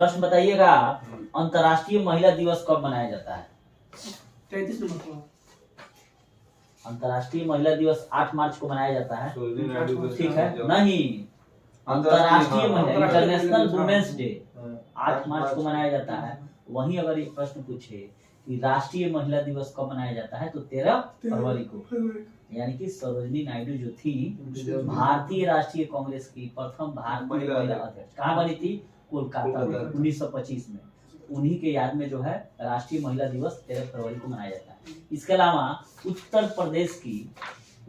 प्रश्न बताइएगा, अंतर्राष्ट्रीय महिला दिवस कब मनाया जाता है? 33 नंबर। अंतर्राष्ट्रीय महिला दिवस 8 मार्च को मनाया जाता है। ठीक है, नहीं, नहीं, अंतर्राष्ट्रीय महिला, इंटरनेशनल हाँ। वुमेन्स डे 8 मार्च को मनाया जाता है। वहीं अगर एक प्रश्न पूछे कि राष्ट्रीय महिला दिवस कब मनाया जाता है, तो 13 फरवरी को, यानी कि सरोजिनी नायडू जो थी भारतीय राष्ट्रीय कांग्रेस की प्रथम भारतीय महिला अध्यक्ष, कहाँ बनी थी? कोलकाता में 1925 में। उन्हीं के याद में जो है राष्ट्रीय महिला दिवस 13 फरवरी को मनाया जाता है। इसके अलावा उत्तर प्रदेश की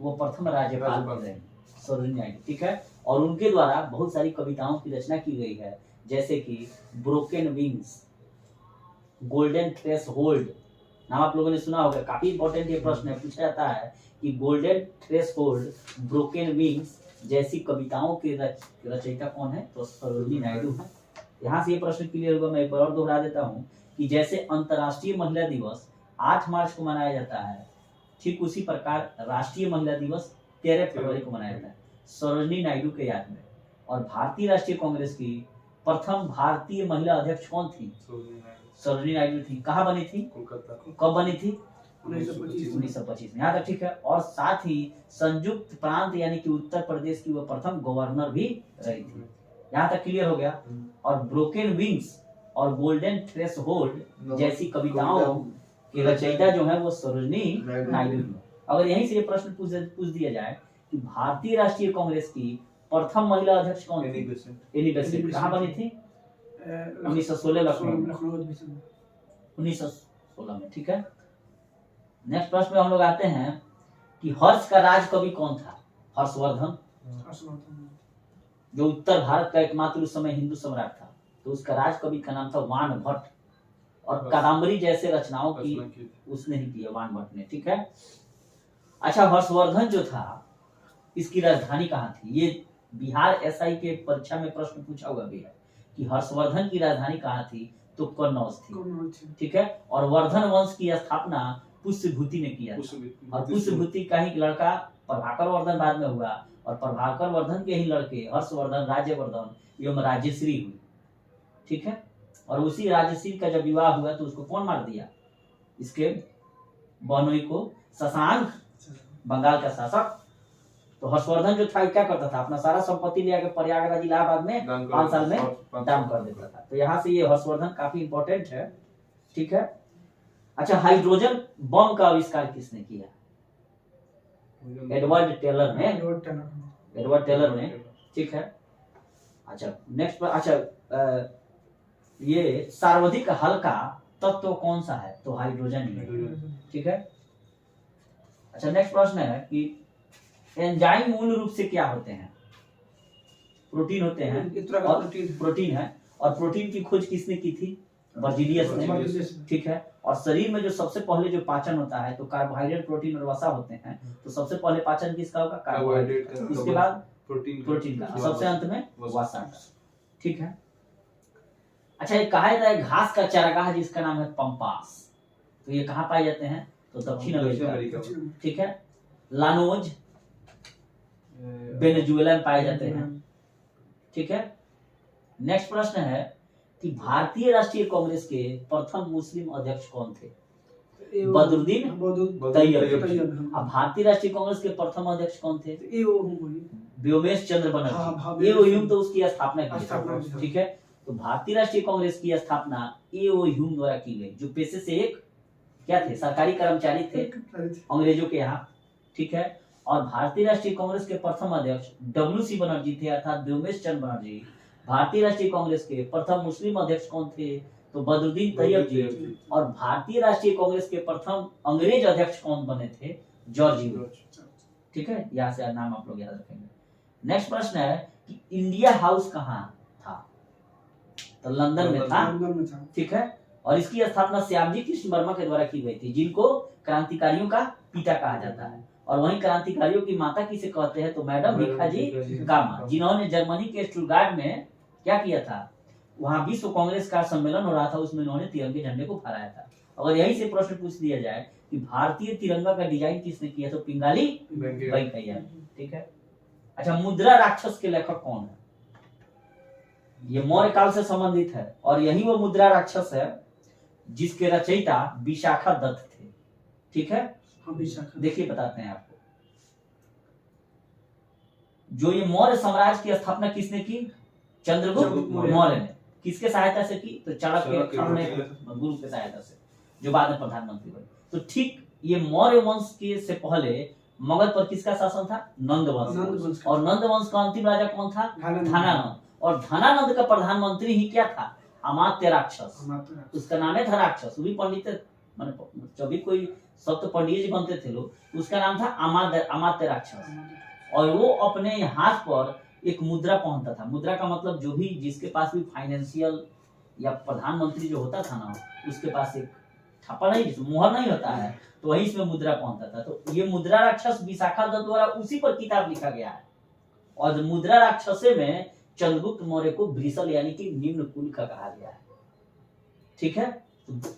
वो प्रथम राज्यपाल रहे सरोजिनी नायडू। ठीक है, और उनके द्वारा बहुत सारी कविताओं की रचना की गई है, जैसे कि Broken Wings, Golden Threshold, नाम आप लोगों ने सुना होगा, काफी इंपॉर्टेंट ये प्रश्न है, पूछा जाता है कि Golden Threshold, Broken Wings जैसी कविताओं के रचयिता कौन है? तो सरोजिनी नायडू है। यहाँ से ये प्रश्न क्लियर होगा। मैं एक बार और दोहरा देता हूँ कि जैसे अंतर्राष्ट्रीय महिला दिवस 8 मार्च को मनाया जाता है, ठीक उसी प्रकार राष्ट्रीय महिला दिवस 13 फरवरी को मनाया जाता है सरोजिनी नायडू के याद में। और भारतीय राष्ट्रीय कांग्रेस की प्रथम भारतीय महिला अध्यक्ष कौन थी? सरोजिनी नायडू थी। कहाँ बनी थी? कोलकाता। कब बनी थी? 1925 में। यहाँ तक ठीक है। और साथ ही संयुक्त प्रांत यानी कि उत्तर प्रदेश की वो प्रथम गवर्नर भी रही थी। यहाँ तक क्लियर हो गया। और ब्रोकन विंग्स और गोल्डन थ्रेश होल्ड जैसी कविताओं की रचयिता जो है वो सरोजिनी नायडू है। अगर यहीं से ये प्रश्न पूछ दिया जाए कि भारतीय राष्ट्रीय कांग्रेस की प्रथम महिला अध्यक्ष कौन थी? Annie Besant. कहाँ बनी थी? 1916 लखनऊ 1916 में। ठीक है, नेक्स्ट प्रश्न में हम लोग आते हैं कि हर्ष का राज कवि कौन था? हर्षवर्धन, जो उत्तर भारत का एकमात्र उस समय हिंदू सम्राट था, तो उसका राज कवि का नाम था वान भट्ट। और कादम्बरी जैसे रचनाओं की उसने ही की, वान भट्ट ने। ठीक है, अच्छा, हर्षवर्धन जो था इसकी राजधानी कहाँ थी? ये बिहार एसआई के परीक्षा में प्रश्न पूछा हुआ भी है कि हर्षवर्धन की राजधानी कहाँ थी? तो कन्नौज थी। ठीक है, और वर्धन वंश की स्थापना पुष्यभूति ने किया था। और पुष्यभूति का ही लड़का प्रभाकर वर्धन बाद में हुआ, और प्रभाकर वर्धन के ही लड़के हर्षवर्धन, राज्यवर्धन एवं राजश्री हुई। ठीक है, और उसी राजश्री का जब विवाह हुआ तो उसको कौन मार दिया? इसके बहनोई को शशांक, बंगाल का शासक। तो हर्षवर्धन जो था क्या करता था? अपना सारा संपत्ति ले आकर प्रयागराज इलाहाबाद में 5 साल में दान कर देता था। तो यहाँ से ये हर्षवर्धन काफी इंपॉर्टेंट है। ठीक है, अच्छा, हाइड्रोजन बम का आविष्कार किसने किया? एडवर्ड टेलर ने। ठीक है, अच्छा, नेक्स्ट पर, अच्छा, ये सर्वाधिक हल्का तत्व कौन सा है? तो हाइड्रोजन ही है। ठीक है, अच्छा, नेक्स्ट प्रश्न है कि एंजाइम मूल रूप से क्या होते हैं? प्रोटीन होते हैं, और प्रोटीन है। और प्रोटीन की खोज किसने की थी? बर्जीलियस ने। ठीक है, और शरीर में जो सबसे पहले जो पाचन होता है तो कार्बोहाइड्रेट, प्रोटीन और वसा होते हैं। तो सबसे पहले पाचन किसका होगा? कार्बोहाइड्रेट का। इसके बाद प्रोटीन का, सबसे अंत में वसा का। ठीक है, अच्छा, ये कहा जाता है घास का चारागाह जिसका नाम है पंपास, तो ये कहाँ पाए जाते हैं? तो दक्षिण अमेरिका। ठीक है, लानोज, वेनेजुएला में पाए जाते हैं। ठीक है, नेक्स्ट प्रश्न है कि भारतीय राष्ट्रीय कांग्रेस के प्रथम मुस्लिम अध्यक्ष कौन थे? बदरुद्दीन तैयब। अब भारतीय राष्ट्रीय कांग्रेस के प्रथम अध्यक्ष कौन थे? व्योमेश चंद्र बनर्जी। एओ ह्यूम तो उसकी स्थापना की। ठीक है, तो भारतीय राष्ट्रीय कांग्रेस की स्थापना एओ ह्यूम द्वारा की गई, जो पेशे से एक क्या थे? सरकारी कर्मचारी थे अंग्रेजों के यहाँ। ठीक है, और भारतीय राष्ट्रीय कांग्रेस के प्रथम अध्यक्ष डब्ल्यू.सी. बनर्जी थे, अर्थात व्योमेश चंद्र बनर्जी। भारतीय राष्ट्रीय कांग्रेस के प्रथम मुस्लिम अध्यक्ष कौन थे? तो बदरुद्दीन तैयब जी। और भारतीय राष्ट्रीय कांग्रेस के प्रथम अंग्रेज अध्यक्ष कौन बने थे? George huge. ठीक है, यहाँ से नाम आप लोग याद रखेंगे। नेक्स्ट प्रश्न है कि इंडिया हाउस कहाँ था? तो लंदन में था। ठीक है, और इसकी स्थापना श्यामजी कृष्ण वर्मा के द्वारा की गई थी, जिनको क्रांतिकारियों का पिता कहा जाता है। और वहीं क्रांतिकारियों की माता किसे कहते हैं? तो मैडम भिखाजी कामा, जिन्होंने जर्मनी के स्टुटगार्ट में क्या किया था? वहां विश्व कांग्रेस का सम्मेलन हो रहा था, उसमें उन्होंने तिरंगे झंडे को फहराया था। अगर यहीं से प्रश्न पूछ दिया जाए कि भारतीय तिरंगा का डिजाइन किसने किया? तो पिंगाली वेंकैया। ठीक है, अच्छा, मुद्रा राक्षस के लेखक कौन है? ये मौर्य काल से संबंधित है और यही वो मुद्रा राक्षस है जिसके रचयिता विशाखा दत्त थे। ठीक है, हाँ विशाखा। देखिए बताते हैं आपको। जो ये मौर्य साम्राज्य की स्थापना किसने की? चंद्रगुप्त मौर्य ने। किसके सहायता से की? तो चाणक्य अपने गुरु के सहायता से, जो बाद में प्रधानमंत्री बने। तो ठीक ये मौर्य वंश के से पहले मगध पर किसका शासन था? नंद वंश। और नंद वंश का अंतिम राजा कौन था? धनानंद। और धनानंद का प्रधानमंत्री ही क्या था? अमात्य राक्षस। उसका नाम है था राक्षस। वो भी पंडित, माने जब भी कोई सब तो पंडित जी बनते थे लोग, उसका नाम था अमात्य राक्षस। और वो अपने हाथ पर एक मुद्रा पहनता था। मुद्रा का मतलब जो भी जिसके पास भी फाइनेंशियल या प्रधानमंत्री जो होता था ना, उसके पास एक छापा नहीं, मुहर नहीं होता है, तो वही इसमें मुद्रा पहनता था। तो ये मुद्रा राक्षस विशाखा दत्त द्वारा उसी पर किताब लिखा गया है। और मुद्रा राक्षसे में चंद्रगुप्त मौर्य को ब्रिसल यानी कि निम्न कुल का कहा गया है। ठीक है,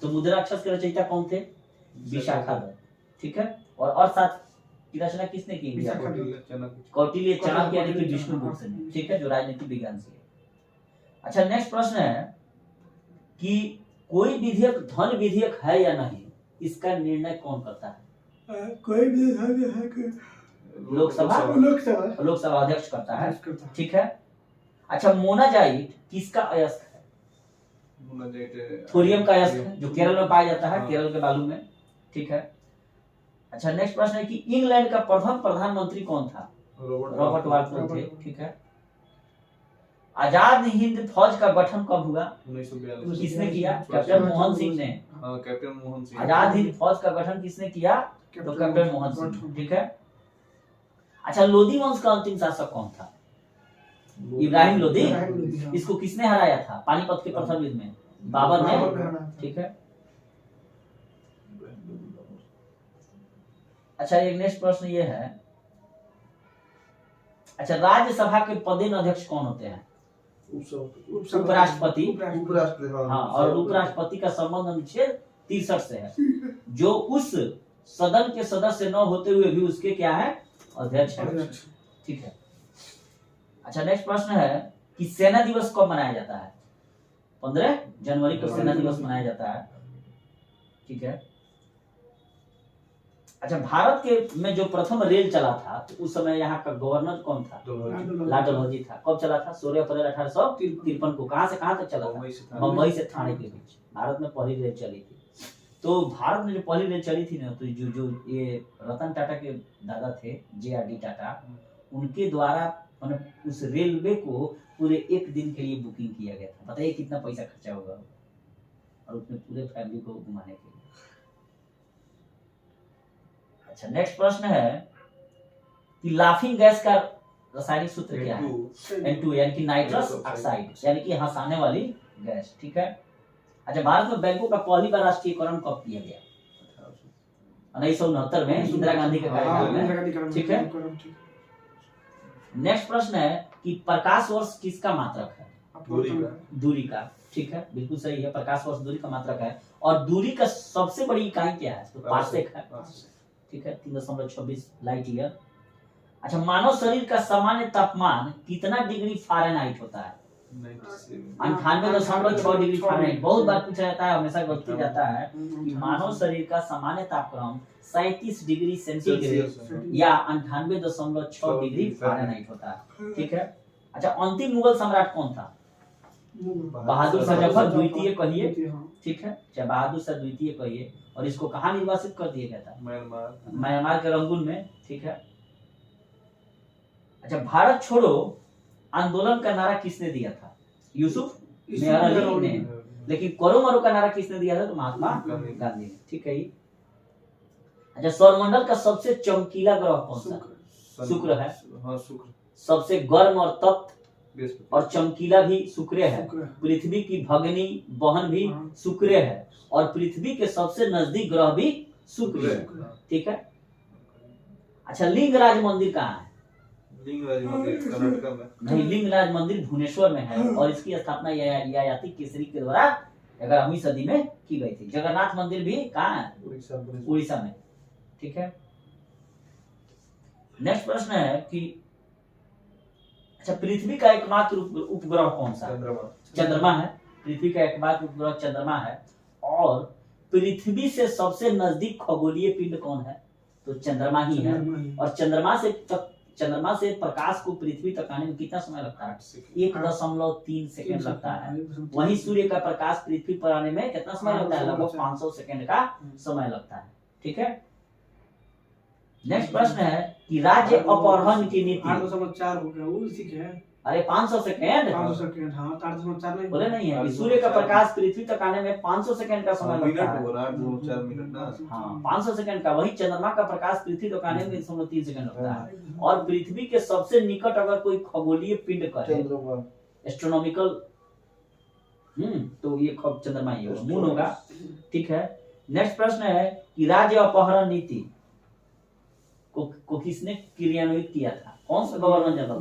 तो मुद्रा राक्षस के रचयिता कौन थे? विशाखा दत्त। ठीक है, और साथ की रचना किसने की? कौटिल्य चाणक्य यानी कि विष्णुगुप्त ने। ठीक है, जो राजनीति विज्ञान से है। अच्छा, नेक्स्ट प्रश्न है कि कोई विधेयक धन विधेयक है या नहीं, इसका निर्णय कौन करता है? कोई भी है कि लोकसभा अध्यक्ष करता है। ठीक है। अच्छा, मोनाजाइट किसका अयस्क है? थोरियम का अयस्क है, जो केरल में पाया जाता है, केरल के बालू में। ठीक है। अच्छा, नेक्स्ट प्रश्न है कि इंग्लैंड का प्रथम प्रधानमंत्री कौन था? रॉबर्ट वाल्पोल थे। ठीक है। आजाद हिंद फौज का गठन कब हुआ? 1942। किसने किया? कैप्टन मोहन सिंह ने। कैप्टन मोहन सिंह। आजाद हिंद फौज का गठन किसने किया? तो कैप्टन मोहन सिंह। ठीक है। अच्छा, लोधी वंश का अंतिम शासक कौन था? इब्राहिम लोधी। इसको किसने हराया था? पानीपत के प्रथम युद्ध में बाबर ने। ठीक है। अच्छा, एक नेक्स्ट प्रश्न ये है, अच्छा, राज्यसभा के पदेन अध्यक्ष कौन होते हैं? उपराष्ट्रपति। हाँ, और उपराष्ट्रपति का संबंध अनुच्छेद 63 से है, जो उस सदन के सदस्य न होते हुए भी उसके क्या है? अध्यक्ष है। ठीक है। अच्छा, नेक्स्ट प्रश्न है कि सेना दिवस कब मनाया जाता है? 15 जनवरी को सेना दिवस मनाया जाता है। ठीक है। अच्छा, भारत के में जो प्रथम रेल चला था, तो उस समय यहाँ का गवर्नर कौन था? लाल डलहौजी था। कब चला था? 16 अप्रैल 1853 को। कहाँ से कहाँ तक चला था? बम्बई से थाने के बीच भारत में पहली रेल चली थी। तो भारत में जो पहली रेल चली थी ना, तो जो ये रतन टाटा के दादा थे, JRD टाटा, उनके द्वारा उस रेलवे को पूरे एक दिन के लिए बुकिंग किया गया था। बताइए कितना पैसा खर्चा होगा, और उसने पूरे फैमिली को घुमाने के लिए। अच्छा, नेक्स्ट प्रश्न है कि लाफिंग गैस का रासायनिक सूत्र क्या है? N2 यानी कि नाइट्रस ऑक्साइड, यानी कि हंसाने वाली गैस। ठीक है। अच्छा, भारत में बैंकों का पहली बार राष्ट्रीयकरण कब किया गया? 1969 में, इंदिरा गांधी के कार्यकाल में। ठीक है। नेक्स्ट प्रश्न है कि प्रकाश वर्ष किसका मात्रक है? दूरी का। ठीक है, बिल्कुल सही है, प्रकाश वर्ष दूरी का मात्रक है। और दूरी का सबसे बड़ी इकाई क्या है? तो पार्सेक है। ठीक है, 3.26 लाइट ईयर। अच्छा, मानव शरीर का सामान्य तापमान कितना डिग्री फ़ारेनहाइट होता है? 98.6 डिग्री फ़ारेनहाइट। बहुत बार पूछा जाता है, हमेशा गलती जाता है कि मानव शरीर का सामान्य तापक्रम 37 डिग्री सेंटीग्रेड या 98.6 डिग्री फ़ारेनहाइट होता है। ठीक है। अच्छा, अंतिम मुगल सम्राट कौन था? बहादुर शाह जफर द्वितीय कहिए। ठीक है, चाहे बहादुर शाह द्वितीय कहिए। और इसको कहाँ निर्वासित कर दिया गया था? म्यांमार के रंगून में। ठीक है। अच्छा, भारत छोड़ो आंदोलन का नारा किसने दिया था? यूसुफ मेहर अली ने। लेकिन करो मरो का नारा किसने दिया था? तो महात्मा गांधी ने। ठीक है। अच्छा, सौरमंडल का सबसे चमकीला ग्रह कौन सा? शुक्र है। सबसे गर्म और तप्त और चमकीला भी शुक्र है। पृथ्वी की भगनी बहन भी शुक्र है, और पृथ्वी के सबसे नजदीक ग्रह भी शुक्र है। ठीक है। अच्छा, लिंगराज मंदिर कहाँ है? लिंगराज मंदिर कर्नाटक में नहीं, लिंगराज मंदिर भुवनेश्वर में है, और इसकी स्थापना ययाति केसरी के द्वारा 11वीं सदी में की गई थी। जगन्नाथ मंदिर भी कहाँ है? उड़ीसा में। ठीक है। नेक्स्ट प्रश्न है कि अच्छा, पृथ्वी का एकमात्र उपग्रह कौन सा है? चंद्रमा। चंद्रमा है। पृथ्वी का एकमात्र उपग्रह चंद्रमा है। और पृथ्वी से सबसे नजदीक खगोलीय पिंड कौन है? तो चंद्रमा ही है। और चंद्रमा से प्रकाश को पृथ्वी तक आने में कितना समय लगता है? 1.3 सेकंड लगता है। वहीं सूर्य का प्रकाश पृथ्वी पर आने में कितना समय लगता है? लगभग 500 सेकंड का समय लगता है। ठीक है। नेक्स्ट प्रश्न है कि राज्य अपहरण की नीति। 8.4 हो गया, वो इसी के है। अरे 500 सेकंड 500 सेकंड, हाँ 8.4 नहीं बोले नहीं है कि सूर्य का प्रकाश पृथ्वी तक आने में 500 सेकंड का समय लगता मिनट है। हो रहा है, 4 मिनट ना। हाँ 500 सेकंड का। वही चंद्रमा का प्रकाश पृथ्वी तक आने में 3 सेकंड लगता है। और पृथ्वी के सबसे निकट अगर कोई खगोलीय पिंड करे, एस्ट्रोनॉमिकल, तो ये चंद्रमा ही होगा, मून होगा। ठीक है। नेक्स्ट प्रश्न है कि राज्य अपहरण नीति को किसने क्रियान्वित किया था? कौन सा गवर्नर जनरल?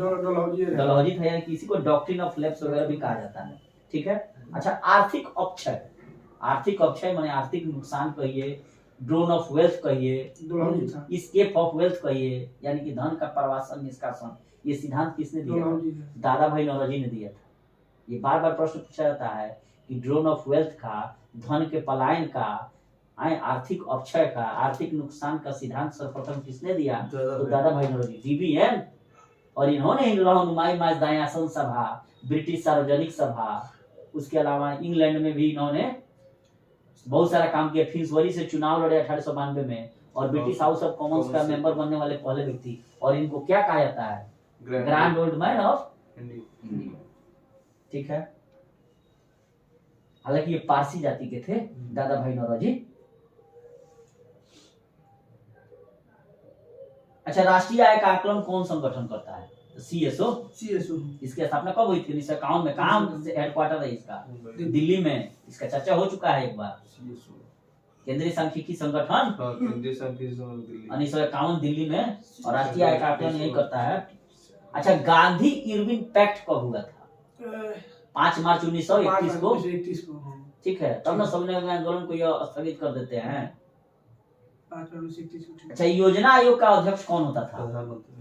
डलहौजी था, यानी किसी को डॉक्ट्रिन ऑफ लैप्स वगैरह भी कहा जाता है। ठीक है। अच्छा, आर्थिक अपक्षय। आर्थिक अपक्षय माने आर्थिक नुकसान कहिए, ड्रोन ऑफ वेल्थ कहिए, स्केप ऑफ वेल्थ कहिए, यानी कि धन का प्रवासन निष्कासन, ये सिद्धांत किसने दिया था? दादा भाई नौरोजी ने दिया था। ये बार बार प्रश्न पूछा जाता है कि ड्रोन ऑफ वेल्थ का, धन के पलायन का, आर्थिक अपक्षय का, आर्थिक नुकसान का सिद्धांत सर्वप्रथम किसने दिया? तो दादा भाई नौरोजी, DBN। और इन्होंने ही रहनुमाई माजदायासन सभा, ब्रिटिश सार्वजनिक सभा, उसके अलावा इंग्लैंड में भी इन्होंने बहुत सारा काम किया। फिन्सबरी से चुनाव लड़े 1892 में, और ब्रिटिश हाउस ऑफ कॉमन्स का मेंबर बनने वाले पहले व्यक्ति। और इनको क्या कहा जाता है? Grand old man of India. ठीक है। हालांकि ये पारसी जाति के थे दादा भाई नौरोजी। अच्छा, राष्ट्रीय आय का आकलन कौन संगठन करता है? CSO। इसकी स्थापना कब हुई थी? 1951 में। कहाँ से हेडक्वार्टर है इसका? दिल्ली में। इसका चर्चा हो चुका है एक बार। केंद्रीय सांख्यिकी संगठन 1951 दिल्ली में, और राष्ट्रीय आय का आकलन यही करता है। अच्छा, गांधी इरविन पैक्ट कब हुआ था? 5 मार्च 1931 को। ठीक है। तब ना समन्वय आंदोलन को यह स्थगित कर देते हैं। अच्छा, योजना आयोग का अध्यक्ष कौन होता था?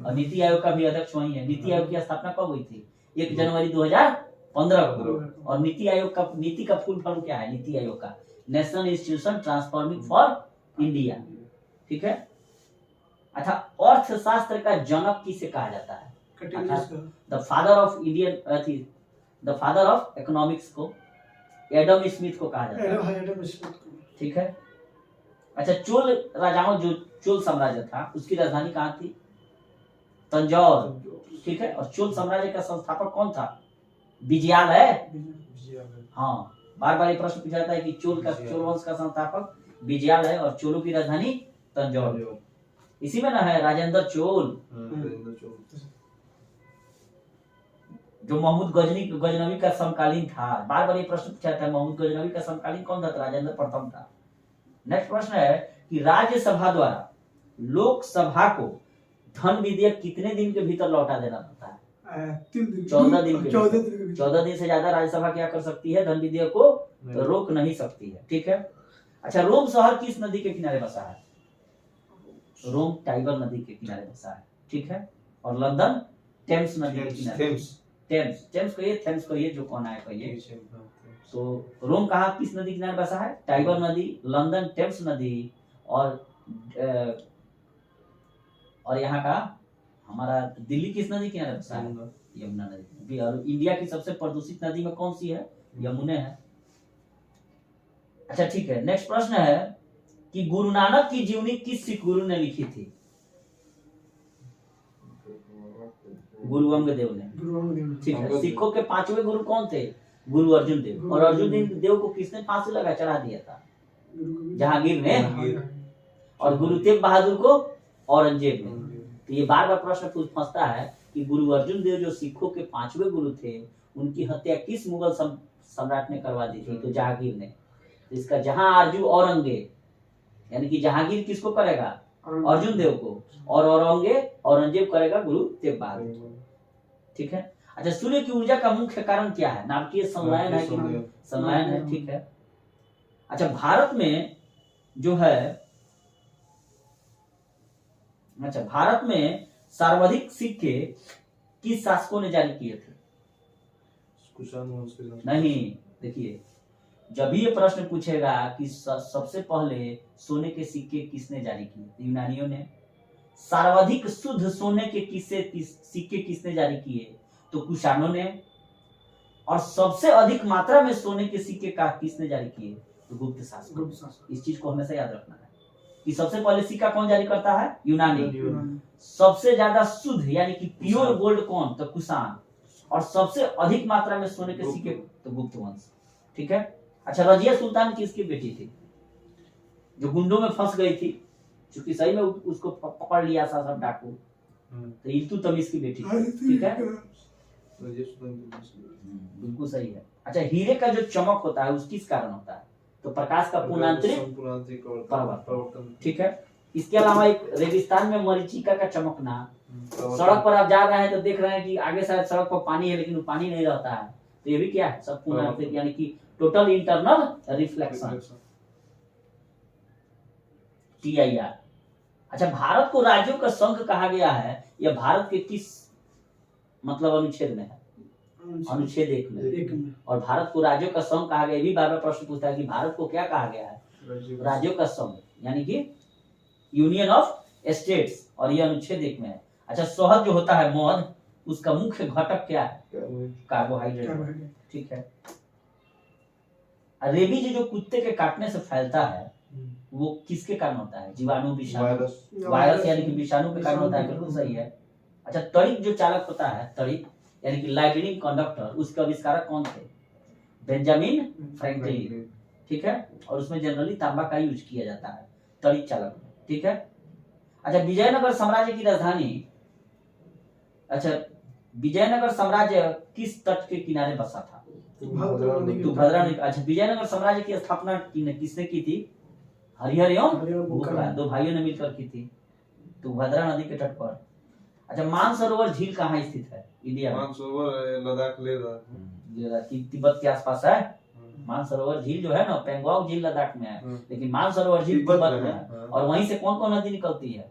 और नीति आयोग का भी अध्यक्ष वही है। नीति आयोग की स्थापना कब हुई थी? 1 जनवरी 2015 को। और नीति आयोग का, नीति का फुल फॉर्म क्या है? नीति आयोग का national institution transforming for India. ठीक है। अच्छा, अर्थशास्त्र का जनक किसे कहा जाता है? The father of Indian, the father of economics को एडम स्मिथ को कहा जाता है। ठीक है। अच्छा, चोल राजाओं, जो चोल साम्राज्य था, उसकी राजधानी कहाँ थी? तंजौर। ठीक है। और चोल साम्राज्य का संस्थापक कौन था? विजयालय। हाँ, बार बार ये प्रश्न पूछा जाता है कि चोल वंश का संस्थापक विजयालय, और चोलों की राजधानी तंजौर। इसी में ना है राजेंद्र चोल, जो महमूद गजनवी का समकालीन था। बार बार ये प्रश्न पूछा जाता है, महमूद गजनवी का समकालीन कौन था? राजेंद्र प्रथम था। नेक्स्ट प्रश्न है कि राज्यसभा द्वारा लोकसभा को धन विधेयक कितने दिन के भीतर लौटा देना पड़ता है? 14 दिन के। 14 दिन से ज्यादा राज्यसभा क्या कर सकती है? धन विधेयक को तो रोक नहीं सकती है। ठीक है। अच्छा, रोम शहर किस नदी के किनारे बसा है? रोम टाइबर नदी के किनारे बसा है। ठीक है। और लंदन टेम्स नदी के किनारे। टेम्स कहिए, जो कौन है कहिए। तो रोम कहाँ, किस नदी किनारे बसा है? टाइबर नदी, लंदन टेम्स नदी, और यहाँ का हमारा दिल्ली किस नदी किनारे बसा है? यमुना नदी। और इंडिया की सबसे प्रदूषित नदी में कौन सी है? यमुना है। अच्छा, ठीक है। नेक्स्ट प्रश्न है कि गुरु नानक की जीवनी किस सिख गुरु ने लिखी थी? गुरु अंगदेव ने। ठीक है। सिखों के 5वें गुरु कौन थे? गुरु अर्जुन देव। और अर्जुन देव को किसने फांसी लगा चढ़ा दिया था? जहांगीर ने। और गुरु तेग बहादुर को औरंगजेब ने। तो ये बार बार प्रश्न फंसता है कि गुरु अर्जुन देव जो सिखों के 5वें गुरु थे, उनकी हत्या किस मुगल सम्राट ने करवा दी थी? तो जहांगीर ने। तो इसका जहां आरजू औरंगजेब, यानी कि जहांगीर किसको करेगा? अर्जुन देव को। और औरंगजेब करेगा गुरु तेग बहादुर। ठीक है। अच्छा, सूर्य की ऊर्जा का मुख्य कारण क्या है? नाभिकीय संलयन है कि संलयन है। ठीक है। अच्छा, भारत में जो है, अच्छा भारत में सर्वाधिक सिक्के किस शासकों ने जारी किए थे? कुषाण वंश के शासक। नहीं, देखिए जब भी ये प्रश्न पूछेगा कि सबसे पहले सोने के सिक्के किसने जारी किए, यूनानियों ने। सर्वाधिक शुद्ध सोने के सिक्के किसने जारी किए, तो कुषाणों ने। और सबसे अधिक मात्रा में सोने के सिक्के का किसने जारी किए, तो गुप्त शासक। इस चीज को हमेशा याद रखना है कि सबसे पहले सिक्का कौन जारी करता है, यूनानी। सबसे ज्यादा शुद्ध यानी कि प्योर गोल्ड कौन, तो कुषाण। और सबसे अधिक मात्रा में सोने के सिक्के तो गुप्त वंश। ठीक है। अच्छा, रजिया सुल्तान किसकी बेटी थी, जो गुंडों में फंस गई थी, क्योंकि सही में उसको पकड़ लिया था सब डाकू, तो इल्तुतमिश की बेटी थी। ठीक है, बिल्कुल सही है। अच्छा, हीरे का जो चमक होता है उस किस कारण होता है, तो प्रकाश का पूर्णांतरिक परिवर्तन। ठीक है। इसके अलावा एक रेगिस्तान में मरीचिका का चमकना, सड़क पर आप जा रहे हैं तो देख रहे हैं कि आगे शायद सड़क पर पानी है लेकिन वो पानी नहीं रहता है, तो ये भी क्या है, सब पूर्णांतरिक यानी कि टोटल इंटरनल रिफ्लेक्शन, TIR। अच्छा, भारत को राज्यों का संघ कहा गया है, यह भारत के किस मतलब अनुच्छेद में है, अनुच्छेद 1 में। और भारत को राज्यों का संघ कहा गया, ये भी बार बार प्रश्न पूछता है कि भारत को क्या कहा गया है, राज्यों का संघ यानी कि यूनियन ऑफ स्टेट्स, और ये अनुच्छेद 1 में है। अच्छा, शहद जो होता है मध, उसका मुख्य घटक क्या है, कार्बोहाइड्रेट। ठीक है। रेबीज जो कुत्ते के काटने से फैलता है वो किसके कारण होता है, जीवाणु, विषाणु, वायरस यानी कि विषाणु के कारण होता है, बिल्कुल सही है। अच्छा, तड़ित जो चालक होता है, तड़ित यानी कि लाइटनिंग कंडक्टर, उसके आविष्कारक कौन थे, बेंजामिन फ्रैंकलिन। ठीक है। और उसमें जनरली तांबा का यूज किया जाता है तड़ित चालक में। ठीक है। अच्छा, विजयनगर साम्राज्य की राजधानी, अच्छा विजयनगर साम्राज्य किस तट के किनारे बसा था, तुंगभद्रा नदी। अच्छा, विजयनगर साम्राज्य की स्थापना किसने की थी, हरिहर एवं बुकरा, दो भाइयों ने मिलकर की थी, तुंगभद्रा नदी के तट पर। अच्छा, मानसरोवर झील कहाँ स्थित है, इंडिया में? मानसरोवर लद्दाख, लेह, तिब्बत के आसपास है। मानसरोवर झील जो है ना, पेंगोंग झील लद्दाख में है, लेकिन मानसरोवर झील तिब्बत में है। और वहीं से कौन कौन नदी निकलती है,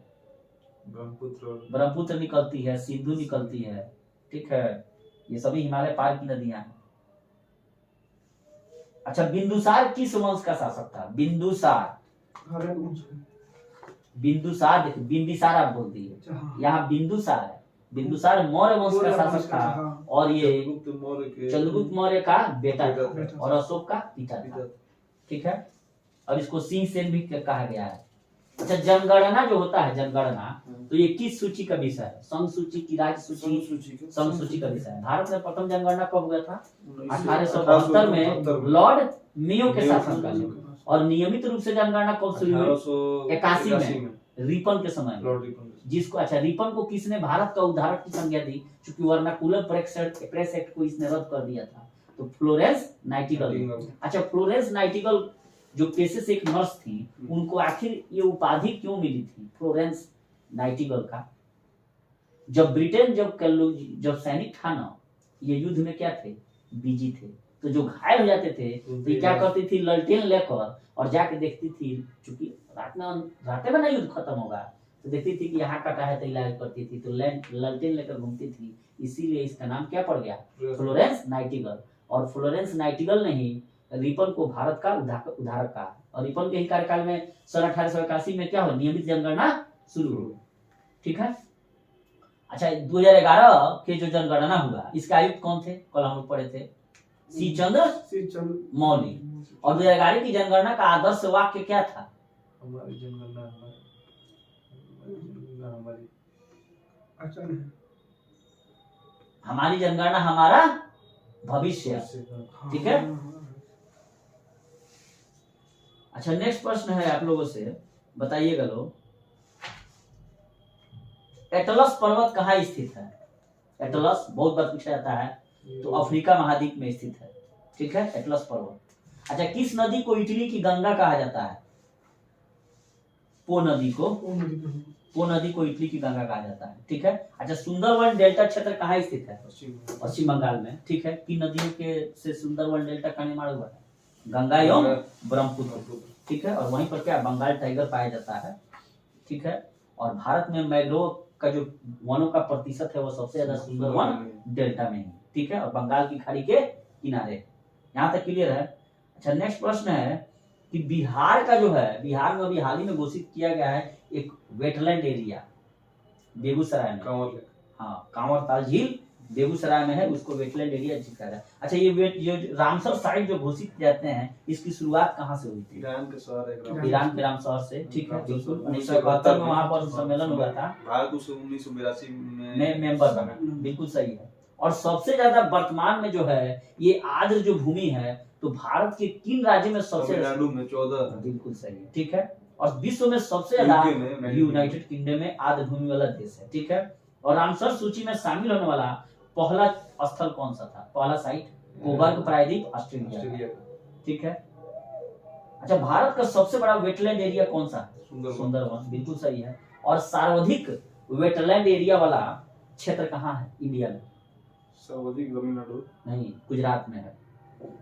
ब्रह्मपुत्र निकलती है, सिंधु निकलती है। ठीक है, ये सभी हिमालय पार की नदियां हैं। अच्छा, बिंदुसार किस वंश का शासक था, बिंदुसार, बिंदुसार, देखिए बिंबिसार आप बोल दिए, यहाँ बिंदुसार है। बिंदुसार मौर्य वंश का शासक था, और ये चंद्रगुप्त मौर्य का बेटा था, और अशोक का पिता था। ठीक है। और इसको सिंह सेन भी कहा गया है। अच्छा, जनगणना जो होता है, जनगणना, तो ये किस सूची का विषय है, संघ सूची की राज्य सूची, संघ सूची का विषय है। भारत में प्रथम जनगणना कब हुआ था, 1872 में लॉर्ड मेयो के शासनकाल, और नियमित रूप से जनगणना कब शुरू हुई, 81 में, रिपन के समय में, जिसको, अच्छा रिपन को किसने भारत का उद्धारक की संज्ञा दी, क्योंकि वर्नाकुलर प्रेस एक्ट को इसने रद्द कर दिया था, तो फ्लोरेंस नाइटिंगेल। अच्छा, फ्लोरेंस नाइटिंगेल जो पेशे से एक नर्स थी, उनको आखिर ये उपाधि क्यों मिली थी, फ्लोरेंस नाइटिंगेल का? जब ब्रिटेन जब सैनिक था ना, ये युद्ध में क्या थे, बिजी थे, तो जो घायल हो जाते थे तो ये क्या करती थी, ललटेन लेकर और जाके देखती थी, क्योंकि रात में ना युद्ध खत्म होगा, तो देखती थी कि यहाँ कटा है तो इलाज करती थी, तो ललटेन लेकर घूमती थी, इसीलिए इसका नाम क्या पड़ गया, फ्लोरेंस नाइटिंगेल। और फ्लोरेंस नाइटिंगेल ने ही रिपन को भारत का उद्धारक कहा, और रिपन के ही कार्यकाल में सन 1881 में क्या हो, नियमित जनगणना शुरू हुई। ठीक है। अच्छा, 2011 के जो जनगणना हुआ, इसके आयुक्त कौन थे, कल हम लोग पढ़े थे, सी चंद्र मौली। और 2011 की जनगणना का आदर्श वाक्य क्या था, हमारी जनगणना हमारी जनगणना हमारा भविष्य। ठीक है। अच्छा, नेक्स्ट प्रश्न है आप लोगों से, बताइएगा लोग, एटलस पर्वत कहाँ स्थित है, एटलस बहुत बार पूछा जाता है, तो अफ्रीका महाद्वीप में स्थित है। ठीक है, एटलस पर्वत। अच्छा, किस नदी को इटली की गंगा कहा जाता है, पो नदी को इटली की गंगा कहा जाता है। ठीक है। अच्छा, सुंदरवन डेल्टा क्षेत्र कहाँ स्थित है, पश्चिम बंगाल में। ठीक है। किन नदियों के से सुंदरवन डेल्टा का निर्माण हुआ है, गंगा एवं ब्रह्मपुत्र। ठीक है। और वहीं पर क्या, बंगाल टाइगर पाया जाता है। ठीक है। और भारत में मैंग्रोव का जो वनों का प्रतिशत है वो सबसे ज्यादा सुंदर वन डेल्टा में ही, ठीक है, और बंगाल की खाड़ी के किनारे। यहाँ तक क्लियर है। अच्छा, नेक्स्ट प्रश्न है कि बिहार का जो है, बिहार में अभी हाल ही में घोषित किया गया है एक वेटलैंड एरिया बेगूसराय में, हाँ, कांवरताल झील बेगूसराय में है, उसको वेटलैंड एरिया जिक्र है। अच्छा, ये रामसर साइट जो घोषित किए जाते हैं, इसकी शुरुआत कहाँ से हुई थी? ईरान के शहर है, ईरान के रामसर से, ठीक है, बिल्कुल 1971 में वहाँ पर सम्मेलन हुआ था, भारत उसे 1982 में मेंबर बना, बिल्कुल सही है। और सबसे ज्यादा वर्तमान में जो है ये आर्द्र जो भूमि है, तो भारत के किन राज्य में सबसे तमिलनाडु में 14, बिल्कुल सही है, ठीक है, और विश्व में सबसे ज्यादा यूनाइटेड किंगडम में आर्द्र भूमि वाला देश है, ठीक है। और रामसर सूची में शामिल होने वाला पहला स्थल कौन सा था? पहला साइट कोबर्ग प्रायद्वीप, ऑस्ट्रेलिया, ठीक है। अच्छा, भारत का सबसे बड़ा वेटलैंड एरिया कौन सा है? सुंदरवन, बिल्कुल सही है। और सर्वाधिक वेटलैंड एरिया वाला क्षेत्र कहाँ है इंडिया में? सर्वाधिक तमिलनाडु नहीं, गुजरात में है।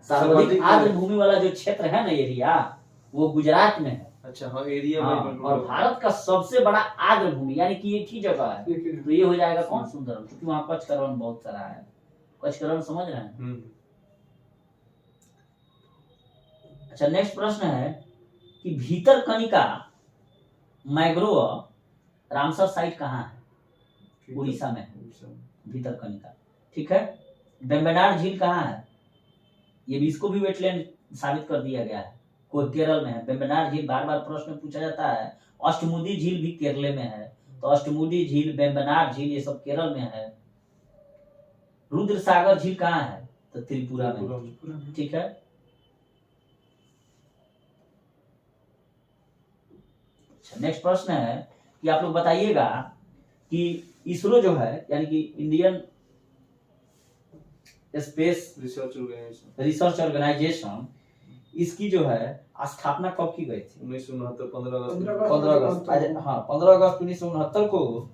सर्वाधिक आर्द्र भूमि वाला जो क्षेत्र है ना एरिया, वो गुजरात में है। अच्छा, हाँ, एरिया हाँ, में और भारत का सबसे बड़ा आर्द्र भूमि यानी कि एक ही जगह है, तो ये हो जाएगा कौन? सुंदरवन, क्योंकि वहाँ कचकरण बहुत सारा है। कचकरण समझ रहे हैं? अच्छा, नेक्स्ट प्रश्न है कि भीतरकनिका मैग्रोव रामसर साइट कहाँ है? उड़ीसा में है भीतरकनिका, ठीक है। बेम्बेनाड झील कहाँ है? ये भी, इसको भी वेटलैंड साबित कर दिया गया है, कोई केरल में है। बेम्बेनाड झील बार बार प्रश्न पूछा जाता है। अष्टमुडी झील भी केरल में है, तो अष्टमुडी झील, बेम्बेनाड झील, ये सब केरल में है। रुद्र सागर झील कहाँ है? तो त्रिपुरा में, ठीक है। नेक्स्ट प्रश्न है कि आप लोग बताइएगा कि इसरो जो है यानी कि इंडियन स्पेस रिसर्च ऑर्गेनाइजेशन, इसकी जो है स्थापना कब की गई थी? 1969, 15 अगस्त, हाँ, 15 अगस्त 1969 को